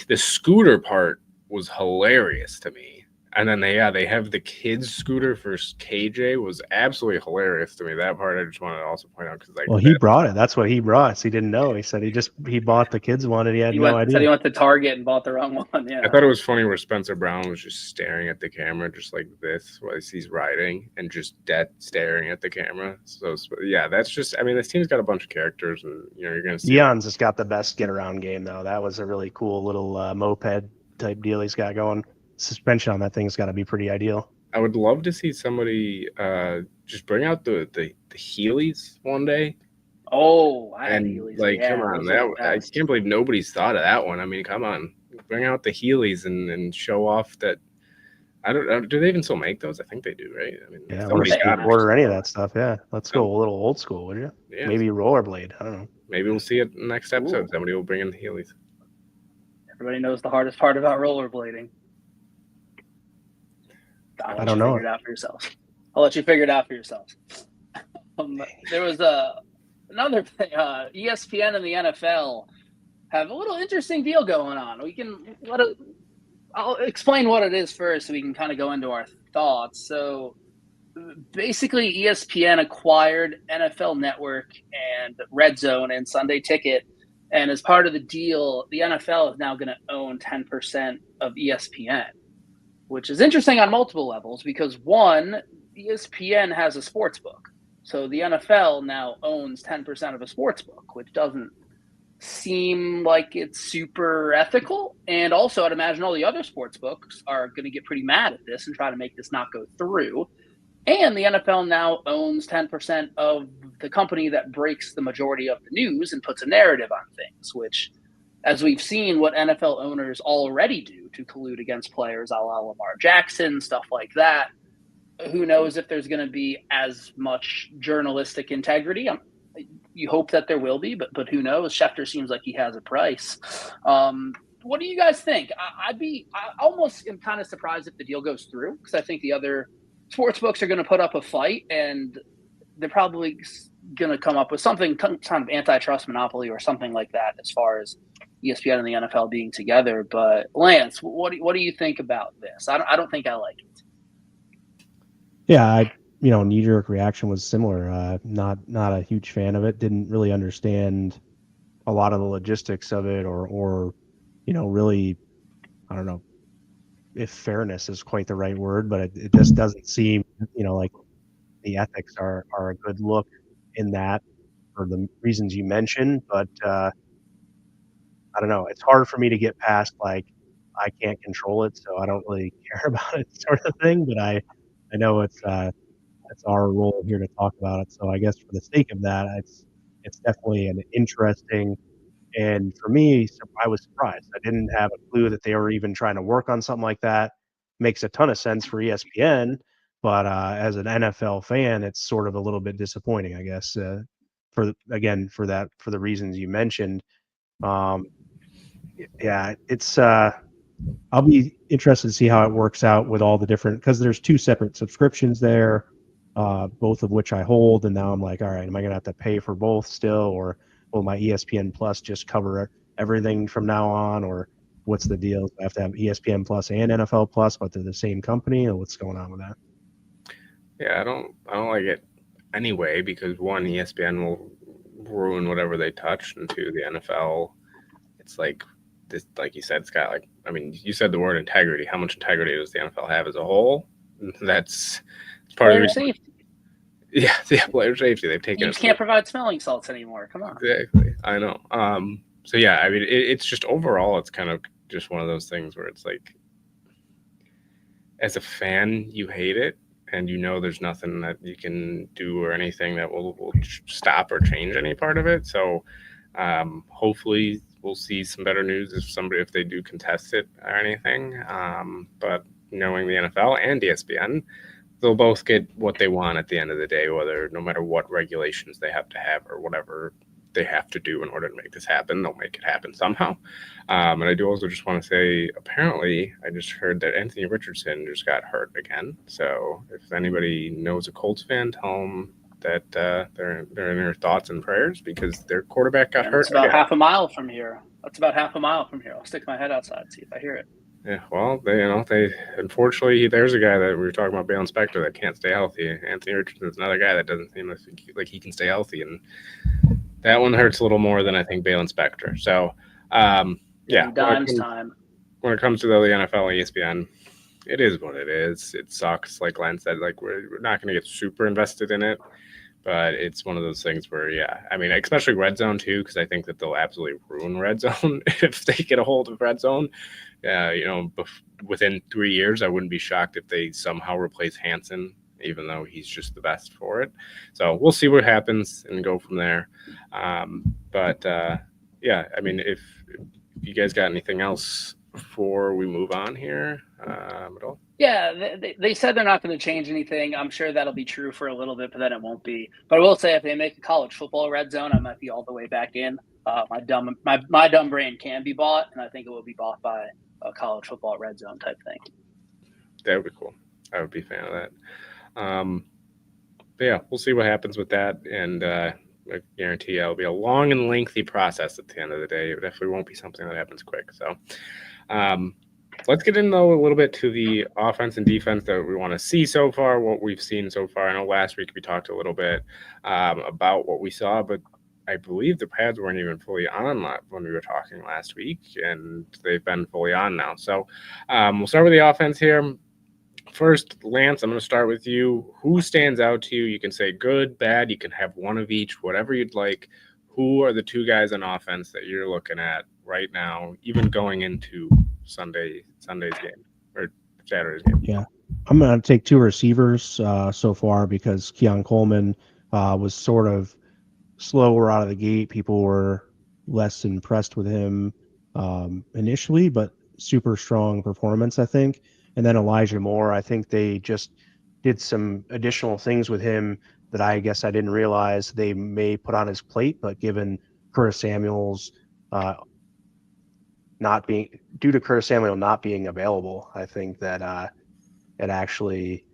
The scooter part was hilarious to me. And then they have the kids scooter for KJ was absolutely hilarious to me. That part I just wanted to also point out because well, he brought it. That's what he brought. So he didn't know. He said he bought the kids one and he had no idea. Said he went to Target and bought the wrong one. Yeah. I thought it was funny where Spencer Brown was just staring at the camera, just like this, while he's riding, and just dead staring at the camera. So yeah, that's just. I mean, this team's got a bunch of characters, and you're gonna see. Dion's just got the best get around game though. That was a really cool little moped type deal he's got going. Suspension on that thing's got to be pretty ideal. I would love to see somebody just bring out the Heelys one day. Oh, come on, I can't believe nobody's thought of that one. I mean, come on, bring out the Heelys and show off that. I don't. Do they even still make those? I think they do, right? I mean, yeah, somebody's got to order any of that stuff. Yeah, let's go a little old school, would you? Yeah. Maybe rollerblade. I don't know. Maybe we'll see it in the next episode. Ooh. Somebody will bring in the Heelys. Everybody knows the hardest part about rollerblading. I don't know. Figure it out for yourself. I'll let you figure it out for yourselves. There was another thing. ESPN and the NFL have a little interesting deal going on. I'll explain what it is first so we can kind of go into our thoughts. So basically ESPN acquired NFL Network and Red Zone and Sunday Ticket. And as part of the deal, the NFL is now going to own 10% of ESPN, which is interesting on multiple levels because, one, ESPN has a sports book. So the NFL now owns 10% of a sports book, which doesn't seem like it's super ethical. And also, I'd imagine all the other sports books are going to get pretty mad at this and try to make this not go through. And the NFL now owns 10% of the company that breaks the majority of the news and puts a narrative on things, which, as we've seen what NFL owners already do to collude against players a la Lamar Jackson, stuff like that. Who knows if there's going to be as much journalistic integrity? You hope that there will be, but who knows? Schefter seems like he has a price. What do you guys think? I almost am kind of surprised if the deal goes through because I think the other sports books are going to put up a fight and they're probably going to come up with something kind of antitrust monopoly or something like that as far as ESPN and the NFL being together. But Lance, what do you think about this? I don't think I like it. Yeah, knee-jerk reaction was similar. Not a huge fan of it. Didn't really understand a lot of the logistics of it, or really, I don't know if fairness is quite the right word, but it just doesn't seem, like the ethics are a good look in that for the reasons you mentioned. But I don't know. It's hard for me to get past like I can't control it, so I don't really care about it, sort of thing. But I know it's our role here to talk about it. So I guess for the sake of that, it's definitely an interesting. And for me, I was surprised. I didn't have a clue that they were even trying to work on something like that. Makes a ton of sense for ESPN, but as an NFL fan, it's sort of a little bit disappointing, I guess. For the reasons you mentioned. Yeah, it's. I'll be interested to see how it works out with all the different, because there's two separate subscriptions there, both of which I hold, and now I'm like, all right, am I gonna have to pay for both still, or will my ESPN Plus just cover everything from now on, or what's the deal? I have to have ESPN Plus and NFL Plus, but they're the same company, or what's going on with that? Yeah, I don't like it anyway because one, ESPN will ruin whatever they touch, and two, the NFL, it's like this, like you said, Scott. Like, I mean, you said the word integrity. How much integrity does the NFL have as a whole? That's part of the safety. Yeah, player safety. They've taken. You can't provide smelling salts anymore. Come on. Exactly. I know. So yeah, I mean, it's just overall, it's kind of just one of those things where it's like, as a fan, you hate it, and there's nothing that you can do or anything that will stop or change any part of it. So, hopefully, we'll see some better news if they do contest it or anything. But knowing the NFL and ESPN, they'll both get what they want at the end of the day, no matter what regulations they have to have or whatever they have to do in order to make this happen. They'll make it happen somehow. And I do also just want to say, apparently, I just heard that Anthony Richardson just got hurt again. So if anybody knows a Colts fan, tell them that they're in their thoughts and prayers because their quarterback got hurt. It's about again. half a mile from here. That's about half a mile from here. I'll stick my head outside and see if I hear it. Yeah, well, they unfortunately, there's a guy that we were talking about, Balen Spector, that can't stay healthy. Anthony Richardson's another guy that doesn't seem like he can stay healthy, and that one hurts a little more than I think Balen Spector. So, yeah, when it comes to the NFL and ESPN, it is what it is. It sucks, like Len said. Like we're not going to get super invested in it, but it's one of those things where, yeah, I mean, especially Red Zone too, because I think that they'll absolutely ruin Red Zone if they get a hold of Red Zone. Within 3 years, I wouldn't be shocked if they somehow replace Hansen, even though he's just the best for it. So we'll see what happens and go from there. Yeah, I mean, if you guys got anything else before we move on here at all? Yeah, they said they're not going to change anything. I'm sure that'll be true for a little bit, but then it won't be. But I will say, if they make a college football Red Zone, I might be all the way back in. My dumb brain can be bought, and I think it will be bought by a college football Red Zone type thing. That would be cool. I would be a fan of that. But yeah, we'll see what happens with that, and I guarantee it'll be a long and lengthy process at the end of the day. It definitely won't be something that happens quick. So let's get into a little bit to the offense and defense that we want to see so far, what we've seen so far. I know last week we talked a little bit about what we saw, but I believe the pads weren't even fully on when we were talking last week, and they've been fully on now. So we'll start with the offense here. First, Lance, I'm going to start with you. Who stands out to you? You can say good, bad. You can have one of each, whatever you'd like. Who are the two guys on offense that you're looking at right now, even going into Sunday's game or Saturday's game? Yeah, I'm going to take two receivers so far because Keon Coleman was sort of slower out of the gate. People were less impressed with him initially, but super strong performance, I think. And then Elijah Moore, I think they just did some additional things with him that I guess I didn't realize they may put on his plate, but given Curtis Samuel's due to Curtis Samuel not being available, I think that it actually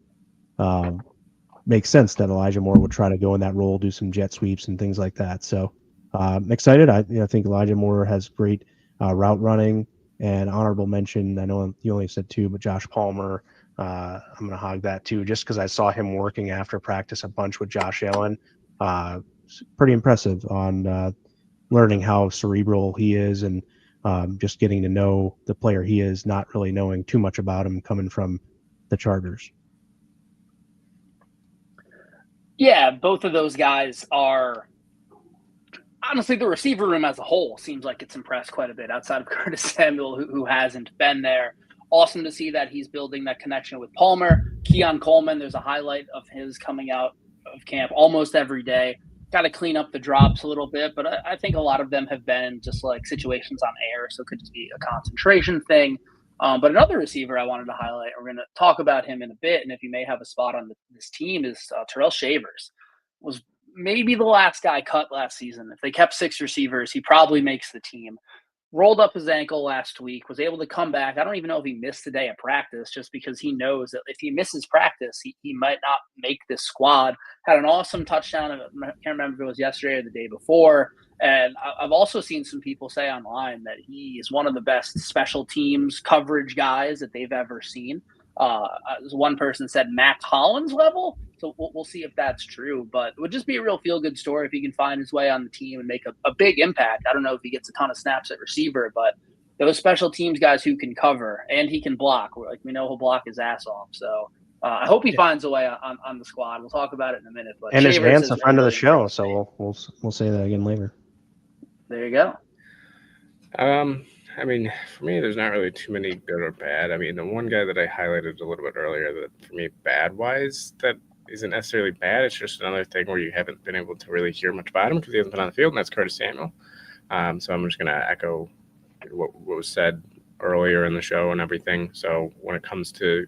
makes sense that Elijah Moore would try to go in that role, do some jet sweeps and things like that. So I'm excited. I think Elijah Moore has great route running. And honorable mention, I know you only said two, but Josh Palmer, I'm going to hog that too, just because I saw him working after practice a bunch with Josh Allen. Pretty impressive on learning how cerebral he is and just getting to know the player he is, not really knowing too much about him coming from the Chargers. Yeah, both of those guys are – honestly, the receiver room as a whole seems like it's impressed quite a bit outside of Curtis Samuel, who hasn't been there. Awesome to see that he's building that connection with Palmer. Keon Coleman, there's a highlight of his coming out of camp almost every day. Got to clean up the drops a little bit, but I think a lot of them have been just like situations on air, so it could just be a concentration thing. But another receiver I wanted to highlight, we're going to talk about him in a bit, and if you may have a spot on this team, is Terrell Shavers. Was maybe the last guy cut last season. If they kept 6 receivers, he probably makes the team. Rolled up his ankle last week, was able to come back. I don't even know if he missed a day of practice just because he knows that if he misses practice, he might not make this squad. Had an awesome touchdown. I can't remember if it was yesterday or the day before. And I've also seen some people say online that he is one of the best special teams coverage guys that they've ever seen. One person said Matt Collins level. So we'll see if that's true, but it would just be a real feel-good story if he can find his way on the team and make a big impact. I don't know if he gets a ton of snaps at receiver, but those special teams guys who can cover and he can block. We know he'll block his ass off. So I hope he finds a way on the squad. We'll talk about it in a minute. But and his aunt's a friend of the show, so we'll say that again later. There you go. I mean, for me, there's not really too many good or bad. I mean, the one guy that I highlighted a little bit earlier that for me, bad-wise, that isn't necessarily bad. It's just another thing where you haven't been able to really hear much about him because he hasn't been on the field, and that's Curtis Samuel. So I'm just going to echo what was said earlier in the show and everything. So when it comes to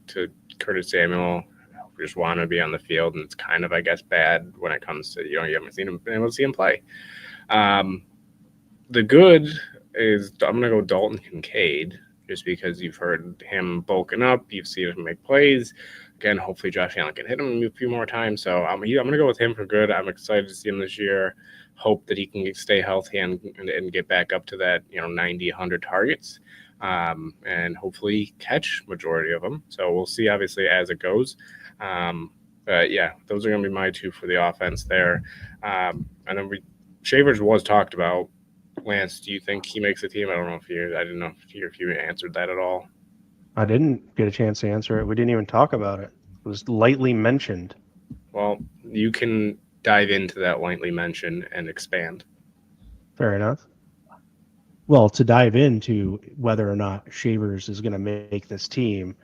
Curtis Samuel, we just want to be on the field, and it's kind of, I guess, bad when it comes to, you haven't been able to see him play. The good is I'm going to go Dalton Kincaid, just because you've heard him bulking up. You've seen him make plays. Again, hopefully Josh Allen can hit him a few more times. So I'm going to go with him for good. I'm excited to see him this year. Hope that he can stay healthy and get back up to that 90, 100 targets, and hopefully catch majority of them. So we'll see, obviously, as it goes. But yeah, those are going to be my two for the offense there. And then Shavers was talked about. Lance, do you think he makes the team? I didn't know if you answered that at all. I didn't get a chance to answer it. We didn't even talk about it. It was lightly mentioned. Well, you can dive into that lightly mention and expand. Fair enough. Well, to dive into whether or not Shavers is going to make this team,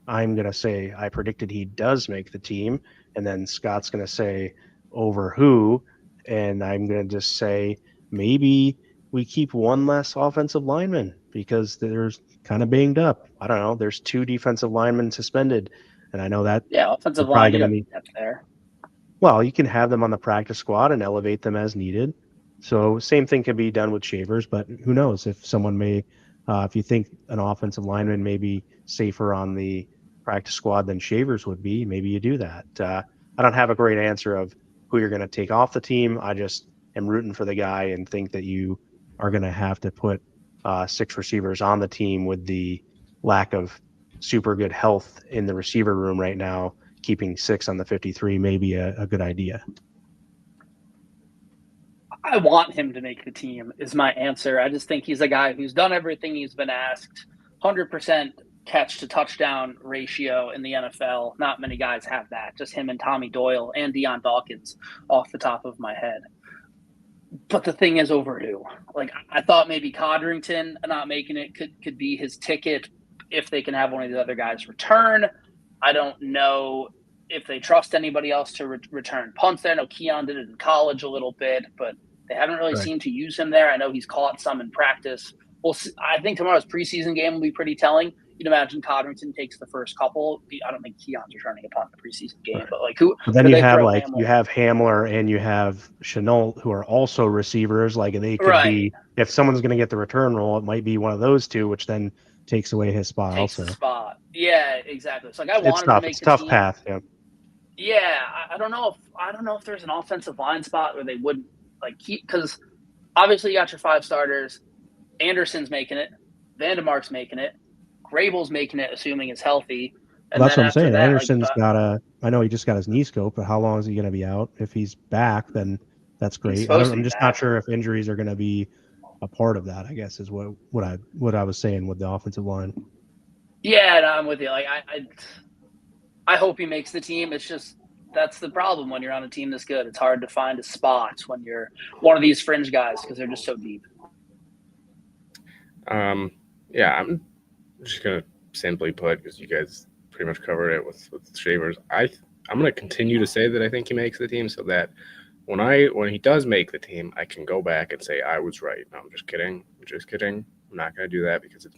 I'm going to say I predicted he does make the team, and then Scott's going to say over who, and I'm going to just say maybe we keep one less offensive lineman because there's kind of banged up. I don't know. There's 2 defensive linemen suspended, and I know that. Yeah, offensive line, you don't have there. Well, you can have them on the practice squad and elevate them as needed. So same thing can be done with Shavers, but who knows if someone may, if you think an offensive lineman may be safer on the practice squad than Shavers would be, maybe you do that. I don't have a great answer of who you're going to take off the team. I just am rooting for the guy and think that you are going to have to put 6 receivers on the team with the lack of super good health in the receiver room right now. Keeping 6 on the 53 may be a good idea. I want him to make the team is my answer. I just think he's a guy who's done everything he's been asked. 100% catch to touchdown ratio in the NFL. Not many guys have that. Just him and Tommy Doyle and Deion Dawkins off the top of my head. But the thing is over who. Like, I thought maybe Codrington not making it could be his ticket if they can have one of the other guys return. I don't know if they trust anybody else to return punts there. I know Keon did it in college a little bit, but they haven't really seemed to use him there. I know he's caught some in practice. I think tomorrow's preseason game will be pretty telling. You'd imagine Codrington takes the first couple. I don't think Keon's returning a punt in the preseason game, but like who? But then you have Hamler and you have Chenault, who are also receivers. Like they could be, if someone's going to get the return role, it might be one of those 2, which then takes away his spot. Yeah, exactly. So like I wanted to make it's tough path. Yeah. Yeah, I don't know if there's an offensive line spot where they wouldn't like keep, because obviously you got your 5 starters. Anderson's making it. Vandemark's making it. Grable's making it, assuming it's healthy. And that's what I'm saying. Anderson's I know he just got his knee scope, but how long is he going to be out? If he's back, then that's great. I'm just not sure if injuries are going to be a part of that, I guess, is what I was saying with the offensive line. Yeah, no, I'm with you. Like I hope he makes the team. It's just that's the problem when you're on a team this good. It's hard to find a spot when you're one of these fringe guys because they're just so deep. Yeah, I'm just gonna simply put, because you guys pretty much covered it with Shavers. I'm gonna continue to say that I think he makes the team, so that when he does make the team, I can go back and say I was right. No, I'm just kidding. I'm not gonna do that because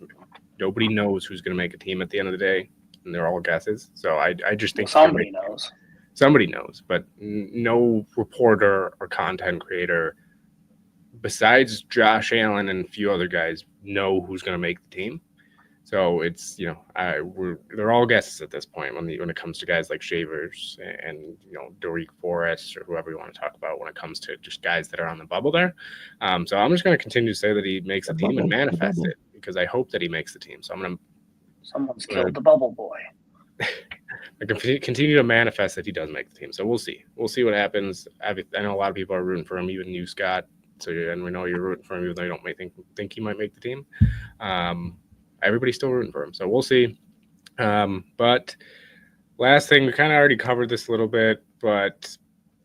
nobody knows who's gonna make a team at the end of the day, and they're all guesses. So I just think somebody knows. Somebody knows, but no reporter or content creator besides Josh Allen and a few other guys know who's going to make the team. So it's, they're all guesses at this point when it comes to guys like Shavers and Doric Forrest or whoever you want to talk about when it comes to just guys that are on the bubble there. So I'm just going to continue to say that he makes the team and manifest it because I hope that he makes the team. So someone's killed the bubble boy. I can continue to manifest that he does make the team. So we'll see. We'll see what happens. I know a lot of people are rooting for him, even you, Scott. And we know you're rooting for him, even though you don't think he might make the team. Everybody's still rooting for him, so we'll see. But last thing, we kind of already covered this a little bit, but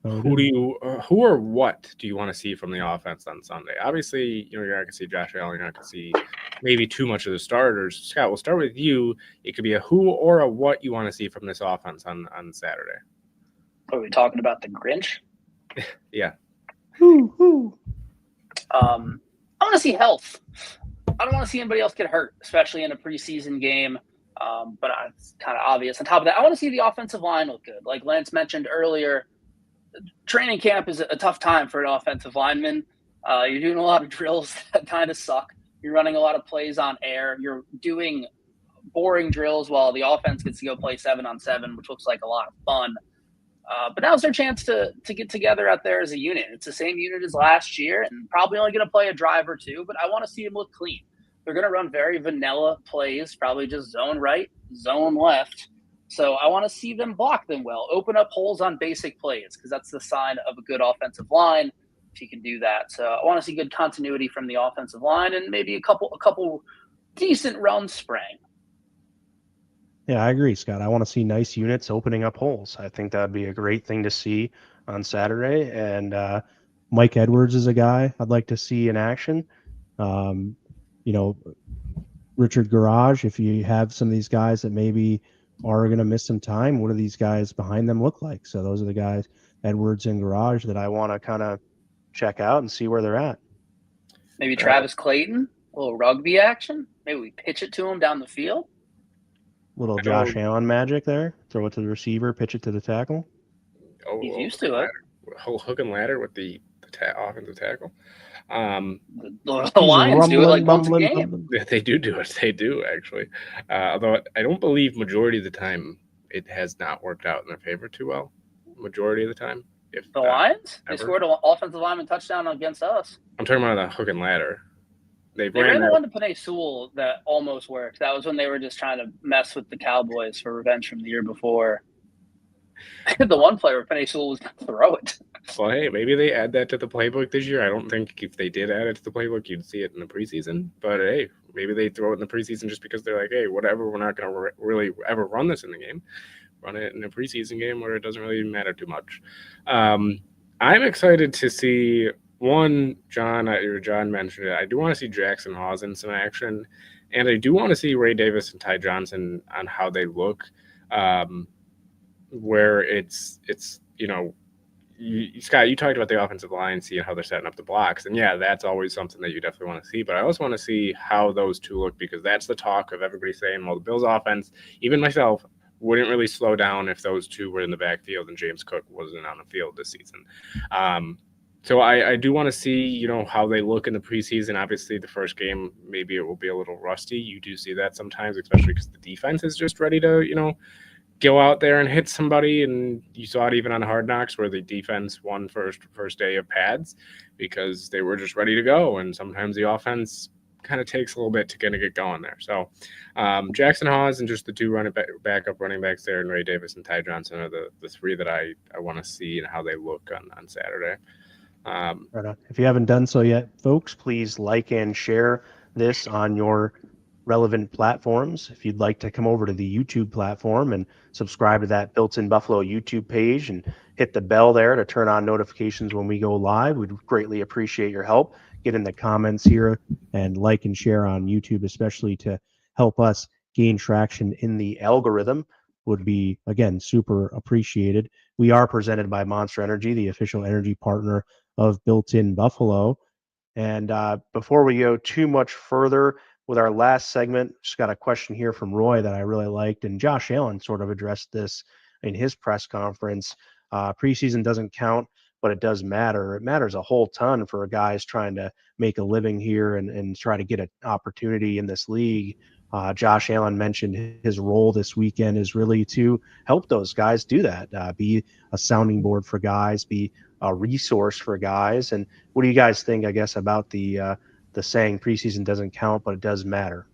who or what do you want to see from the offense on Sunday? Obviously, you're not going to see Josh Allen. You're not going to see maybe too much of the starters. Scott, we'll start with you. It could be a who or a what you want to see from this offense on Saturday. Are we talking about the Grinch? Yeah. I want to see health. I don't want to see anybody else get hurt, especially in a preseason game. But it's kind of obvious. On top of that, I want to see the offensive line look good. Like Lance mentioned earlier, training camp is a tough time for an offensive lineman. You're doing a lot of drills that kind of suck. You're running a lot of plays on air. You're doing boring drills while the offense gets to go play 7-on-7, which looks like a lot of fun. But now's their chance to get together out there as a unit. It's the same unit as last year, and probably only going to play a drive or two, but I want to see them look clean. They're going to run very vanilla plays, probably just zone right, zone left. So I want to see them block them well, open up holes on basic plays, because that's the sign of a good offensive line if you can do that. So I want to see good continuity from the offensive line and maybe a couple decent runs spraying. Yeah, I agree, Scott. I want to see nice units opening up holes. I think that'd be a great thing to see on Saturday. And Mike Edwards is a guy I'd like to see in action. Richard Garage, if you have some of these guys that maybe are going to miss some time, what do these guys behind them look like? So those are the guys, Edwards and Garage, that I want to kind of check out and see where they're at. Maybe Travis Clayton, a little rugby action. Maybe we pitch it to him down the field. Little Josh Allen magic there. Throw it to the receiver, pitch it to the tackle. He's used to it. Whole hook and ladder with the offensive tackle. The Lions do it like once a game. They do it. They do, actually. Although I don't believe majority of the time it has not worked out in their favor too well. Majority of the time. If the Lions? They scored an offensive lineman touchdown against us. I'm talking about the hook and ladder. They ran the one to Penei Sewell that almost worked. That was when they were just trying to mess with the Cowboys for revenge from the year before. The one play where Penei Sewell was going to throw it. Well, hey, maybe they add that to the playbook this year. I don't think if they did add it to the playbook, you'd see it in the preseason. But, hey, maybe they throw it in the preseason just because they're like, hey, whatever, we're not going to really ever run this in the game. Run it in a preseason game where it doesn't really matter too much. I'm excited to see – one, John mentioned it. I do want to see Jackson Hawes in some action, and I do want to see Ray Davis and Ty Johnson on how they look, where it's Scott, you talked about the offensive line, seeing how they're setting up the blocks, and yeah, that's always something that you definitely want to see. But I also want to see how those two look, because that's the talk of everybody saying, well, the Bills' offense, even myself, wouldn't really slow down if those two were in the backfield and James Cook wasn't on the field this season. So I do want to see, how they look in the preseason. Obviously, the first game, maybe it will be a little rusty. You do see that sometimes, especially because the defense is just ready to, go out there and hit somebody. And you saw it even on Hard Knocks, where the defense won first day of pads because they were just ready to go. And sometimes the offense kind of takes a little bit to kind of get going there. So Jackson Hawes and just the two backup running backs there, and Ray Davis and Ty Johnson are the three that I want to see and how they look on Saturday. Right on. If you haven't done so yet, folks, please like and share this on your relevant platforms. If you'd like to come over to the YouTube platform and subscribe to that Built in Buffalo YouTube page and hit the bell there to turn on notifications when we go live, we'd greatly appreciate your help. Get in the comments here and like and share on YouTube, especially to help us gain traction in the algorithm, would be, again, super appreciated. We are presented by Monster Energy, the official energy partner of Built in Buffalo. And before we go too much further with our last segment, just got a question here from Roy that I really liked, and Josh Allen sort of addressed this in his press conference. Preseason doesn't count, but it does matter. It matters a whole ton for guys trying to make a living here and try to get an opportunity in this league. Josh Allen mentioned his role this weekend is really to help those guys do that, be a sounding board for guys, be a resource for guys. And what do you guys think, I guess, about the saying preseason doesn't count, but it does matter?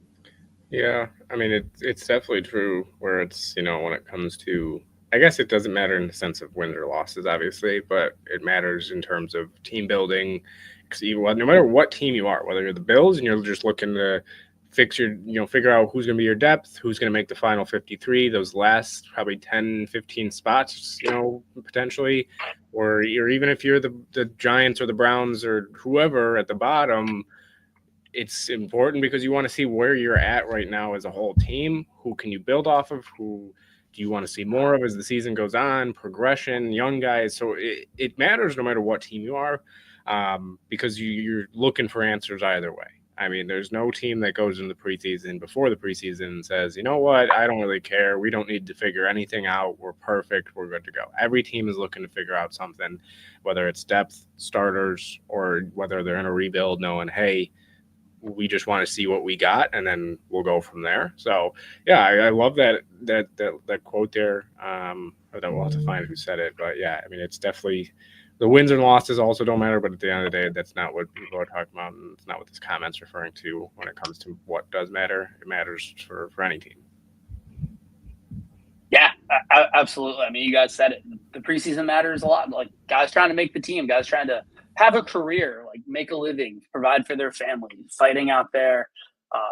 Yeah, I mean, it's definitely true where it's, when it comes to, I guess it doesn't matter in the sense of wins or losses, obviously, but it matters in terms of team building. Because no matter what team you are, whether you're the Bills and you're just looking to figure out who's going to be your depth, who's going to make the final 53, those last probably 10, 15 spots, potentially, or even if you're the Giants or the Browns or whoever at the bottom, it's important because you want to see where you're at right now as a whole team. Who can you build off of? Who do you want to see more of as the season goes on? Progression, young guys. So it matters no matter what team you are, because you're looking for answers either way. I mean, there's no team that goes into the preseason before the preseason and says, you know what, I don't really care. We don't need to figure anything out. We're perfect. We're good to go. Every team is looking to figure out something, whether it's depth, starters, or whether they're in a rebuild, knowing, hey, we just want to see what we got, and then we'll go from there. So, yeah, I love that quote there. Or that we'll have to find who said it, but yeah, I mean, it's definitely the wins and losses also don't matter. But at the end of the day, that's not what people are talking about, and it's not what this comment's referring to when it comes to what does matter. It matters for any team. Yeah, absolutely. I mean, you guys said it. The preseason matters a lot. Like guys trying to make the team, guys trying to have a career, like make a living, provide for their family, fighting out there.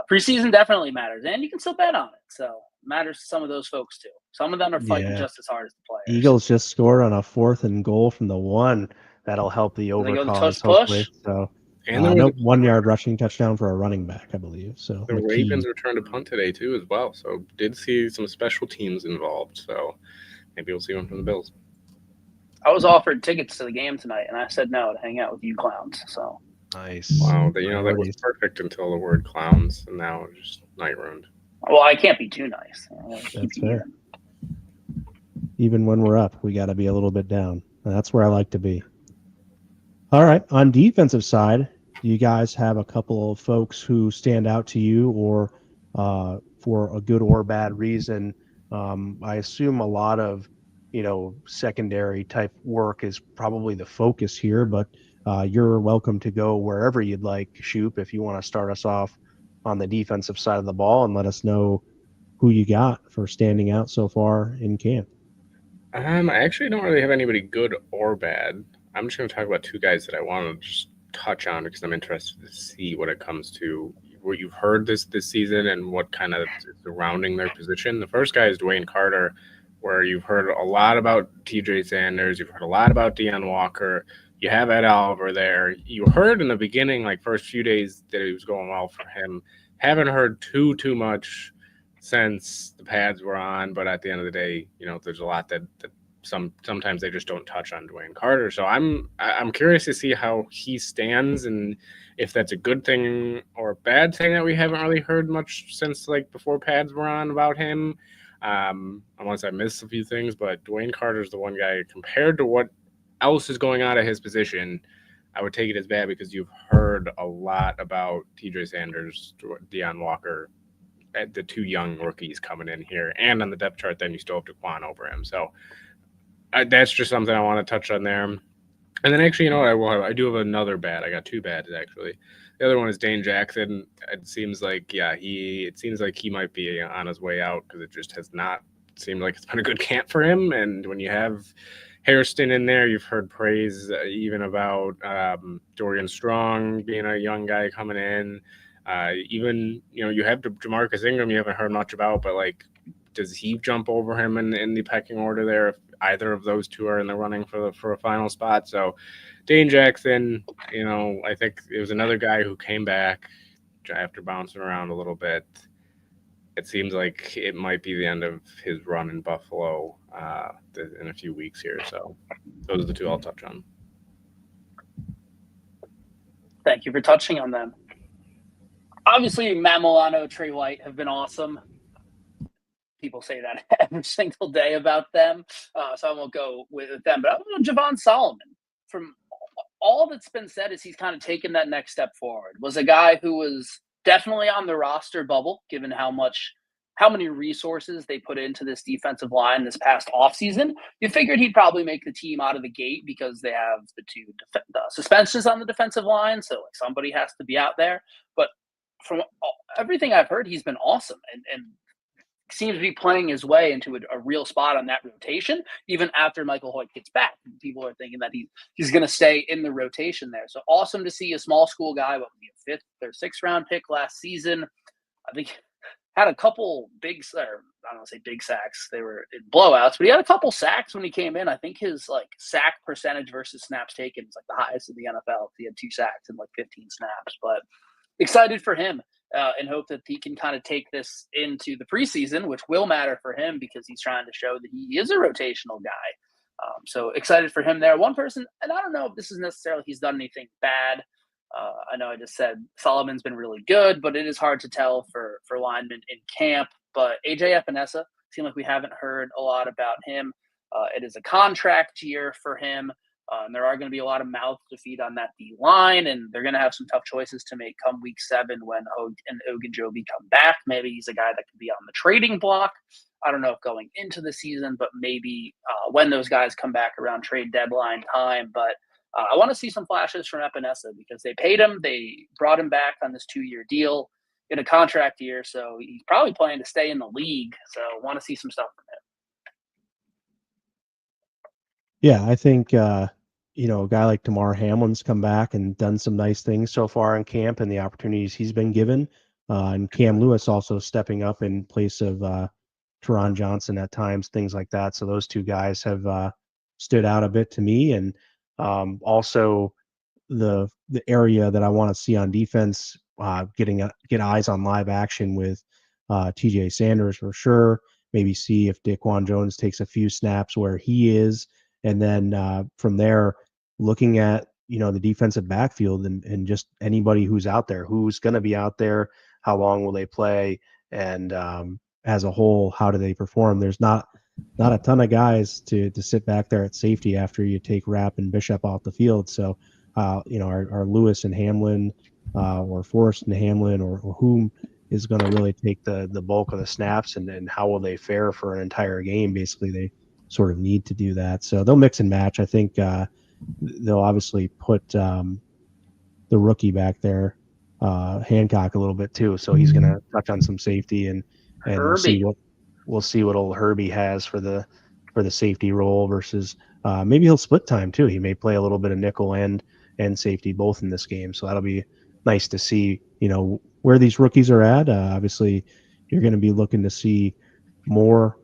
Preseason definitely matters, and you can still bet on it. So it matters to some of those folks too. Some of them are fighting just as hard as the players. Eagles just scored on a 4th and goal from the 1. That'll help the over cause, hopefully. So, and no 1-yard rushing touchdown for a running back, I believe. So the Ravens returned a punt today too, as well. So did see some special teams involved. So maybe we'll see one from the Bills. I was offered tickets to the game tonight, and I said no to hang out with you clowns. So nice. Wow, that was perfect until the word clowns, and now it's just night ruined. Well, I can't be too nice. That's fair. Even when we're up, we got to be a little bit down. That's where I like to be. All right. On defensive side, do you guys have a couple of folks who stand out to you, or for a good or bad reason? I assume a lot of, secondary type work is probably the focus here, but you're welcome to go wherever you'd like, Shoop, if you want to start us off on the defensive side of the ball and let us know who you got for standing out so far in camp. I actually don't really have anybody good or bad. I'm just going to talk about 2 guys that I want to just touch on because I'm interested to see what it comes to what you've heard this season and what kind of is surrounding their position. The first guy is Dwayne Carter, where you've heard a lot about TJ Sanders. You've heard a lot about Deion Walker. You have Ed Oliver there. You heard in the beginning, like first few days, that it was going well for him. Haven't heard too much since the pads were on, but at the end of the day, there's a lot that sometimes they just don't touch on Dwayne Carter. So I'm curious to see how he stands and if that's a good thing or a bad thing that we haven't really heard much since like before pads were on about him. Unless I missed a few things, but Dwayne Carter is the one guy compared to what else is going on at his position. I would take it as bad because you've heard a lot about TJ Sanders, Deion Walker, the 2 young rookies coming in here, and on the depth chart, then you still have Daquan over him. So that's just something I want to touch on there. And then actually, I do have another bad. I got 2 bads actually. The other one is Dane Jackson. It seems like he might be on his way out because it just has not seemed like it's been a good camp for him. And when you have Hairston in there, you've heard praise even about Dorian Strong being a young guy coming in. Even you have Jamarcus Ingram you haven't heard much about, but like, does he jump over him in the pecking order there if either of those 2 are in the running for a final spot? So Dane Jackson, I think it was another guy who came back after bouncing around a little bit. It seems like it might be the end of his run in Buffalo in a few weeks here. So those are the 2 I'll touch on. Thank you for touching on them. Obviously, Matt Milano, Trey White have been awesome. People say that every single day about them, so I won't go with them. But I don't know, Javon Solomon, from all that's been said, is he's kind of taken that next step forward. Was a guy who was definitely on the roster bubble, given how many resources they put into this defensive line this past offseason. You figured he'd probably make the team out of the gate because they have the 2 suspensions on the defensive line, so like somebody has to be out there. But from everything I've heard, he's been awesome and seems to be playing his way into a real spot on that rotation, even after Michael Hoyt gets back. People are thinking that he's going to stay in the rotation there. So awesome to see a small school guy, what would be a 5th or 6th round pick last season. I think had a couple big, or I don't want to say big sacks. They were in blowouts, but he had a couple sacks when he came in. I think his sack percentage versus snaps taken is the highest in the NFL. He had 2 sacks in 15 snaps, but excited for him. And hope that he can kind of take this into the preseason, which will matter for him because he's trying to show that he is a rotational guy. So excited for him there. One person, and I don't know if this is necessarily he's done anything bad, I know I just said Solomon's been really good, but it is hard to tell for linemen in camp. But AJ Epinesa, seems like we haven't heard a lot about him. It is a contract year for him. And there are going to be a lot of mouths to feed on that D line, and they're going to have some tough choices to make come week 7 when Ogunjobi come back. Maybe he's a guy that could be on the trading block. I don't know if going into the season, but maybe when those guys come back around trade deadline time. But I want to see some flashes from Epinesa because they paid him. They brought him back on this 2-year deal in a contract year. So he's probably planning to stay in the league. So I want to see some stuff from him. Yeah, I think, a guy like Damar Hamlin's come back and done some nice things so far in camp and the opportunities he's been given. And Cam Lewis also stepping up in place of Teron Johnson at times, things like that. So those two guys have stood out a bit to me. And also the area that I want to see on defense, get eyes on live action with TJ Sanders for sure. Maybe see if Daquan Jones takes a few snaps where he is. And then from there, looking at, the defensive backfield and just anybody who's out there, who's going to be out there, how long will they play, and as a whole, how do they perform? There's not a ton of guys to sit back there at safety after you take Rapp and Bishop off the field. So, our Lewis and Hamlin or Forrest and Hamlin or whom is going to really take the bulk of the snaps and how will they fare for an entire game? Basically, they sort of need to do that. So they'll mix and match. I think they'll obviously put the rookie back there, Hancock, a little bit too. So he's going to touch on some safety and we'll see what old Herbie has for the safety role versus maybe he'll split time too. He may play a little bit of nickel and safety both in this game. So that'll be nice to see, where these rookies are at. Obviously, you're going to be looking to see more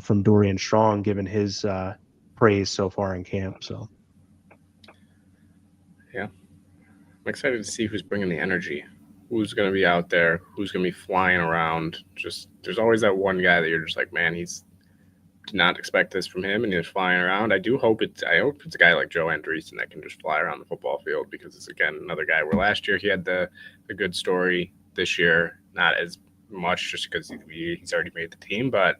from Dorian Strong, given his praise so far in camp. So, yeah, I'm excited to see who's bringing the energy, who's going to be out there, who's going to be flying around. Just there's always that one guy that you're just like, man, he's did not expect this from him, and he's flying around. I hope it's a guy like Joe Andreessen that can just fly around the football field because it's again another guy where last year he had the good story. This year, not as much just because he's already made the team, but.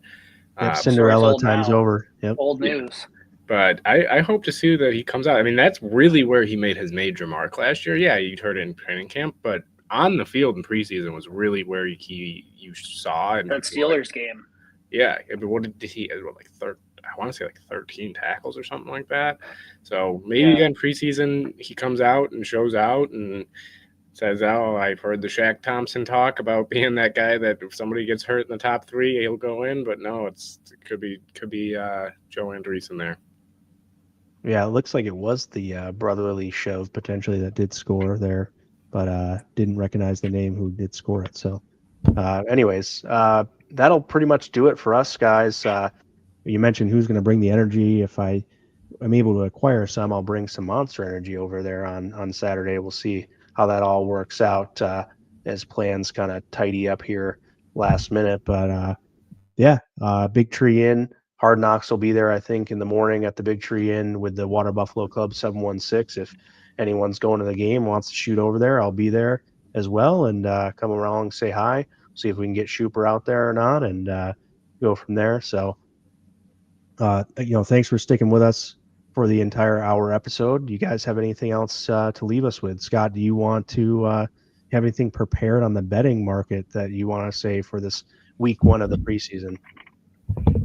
Cinderella time's over. Yep. Old news. But I hope to see that he comes out. I mean, that's really where he made his major mark last year. Yeah, you'd heard it in training camp, but on the field in preseason was really where you saw and that Steelers game. Yeah, I mean, what did he? I want to say 13 tackles or something like that. So maybe again preseason he comes out and shows out and says, "Oh, I've heard the Shaq Thompson talk about being that guy that if somebody gets hurt in the top 3, he'll go in." But no, it could be Joe Andreessen there. Yeah, it looks like it was the brotherly shove potentially that did score there, but didn't recognize the name who did score it. So, anyways, that'll pretty much do it for us, guys. You mentioned who's going to bring the energy. If I'm able to acquire some, I'll bring some Monster Energy over there on Saturday. We'll see how that all works out as plans kind of tidy up here last minute. But Big Tree Inn, Hard Knocks will be there, I think, in the morning at the Big Tree Inn with the Water Buffalo Club 716. If anyone's going to the game, wants to shoot over there, I'll be there as well and come around, say hi, see if we can get Schuper out there or not, and go from there. So, thanks for sticking with us for the entire hour episode. Do you guys have anything else to leave us with? Scott, do you want to have anything prepared on the betting market that you want to say for this week 1 of the preseason?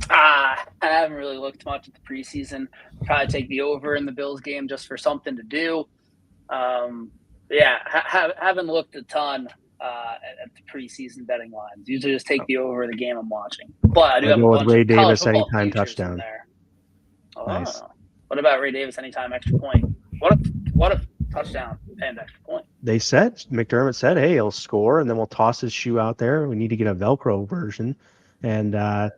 I haven't really looked much at the preseason. Probably take the over in the Bills game just for something to do. Haven't looked a ton at the preseason betting lines. Usually just take the over of the game I'm watching. But I do have a bunch Ray of Davis college football anytime futures touchdown. in there. Oh. Nice. What about Ray Davis anytime extra point? What if touchdown and extra point? They said, McDermott said, hey, he'll score and then we'll toss his shoe out there. We need to get a Velcro version. And that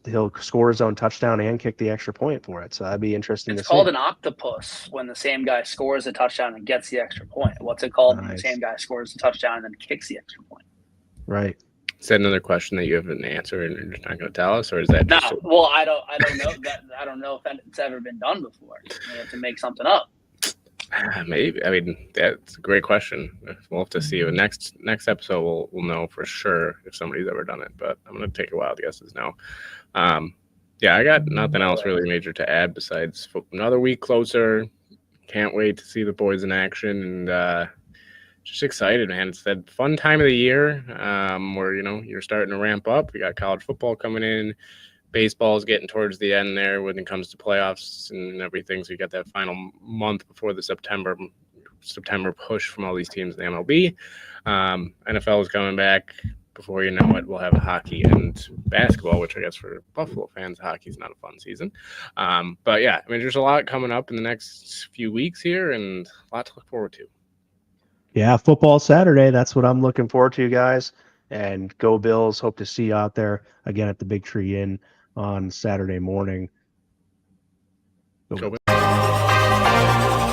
he'll score his own touchdown and kick the extra point for it. So that'd be interesting to see. It's called an octopus when the same guy scores a touchdown and gets the extra point. What's it called when the same guy scores a touchdown and then kicks the extra point? Right. Is that another question that you haven't answered and you're just not going to tell us, or is that no? Well, I don't know that. I don't know if it's ever been done before. You have to make something up. Maybe. I mean, that's a great question. We'll have to see. But next episode, we'll know for sure if somebody's ever done it. But I'm gonna take a wild guesses now. Yeah, I got nothing else really major to add besides another week closer. Can't wait to see the boys in action, and just excited, man. It's that fun time of the year where you're starting to ramp up. We got college football coming in. Baseball's getting towards the end there when it comes to playoffs and everything. So you got that final month before the September push from all these teams in the MLB. NFL is coming back. Before you know it, we'll have hockey and basketball, which I guess for Buffalo fans, hockey's not a fun season. But yeah, I mean, there's a lot coming up in the next few weeks here and a lot to look forward to. Yeah, football Saturday. That's what I'm looking forward to, guys. And go Bills. Hope to see you out there again at the Big Tree Inn on Saturday morning. Go Bills.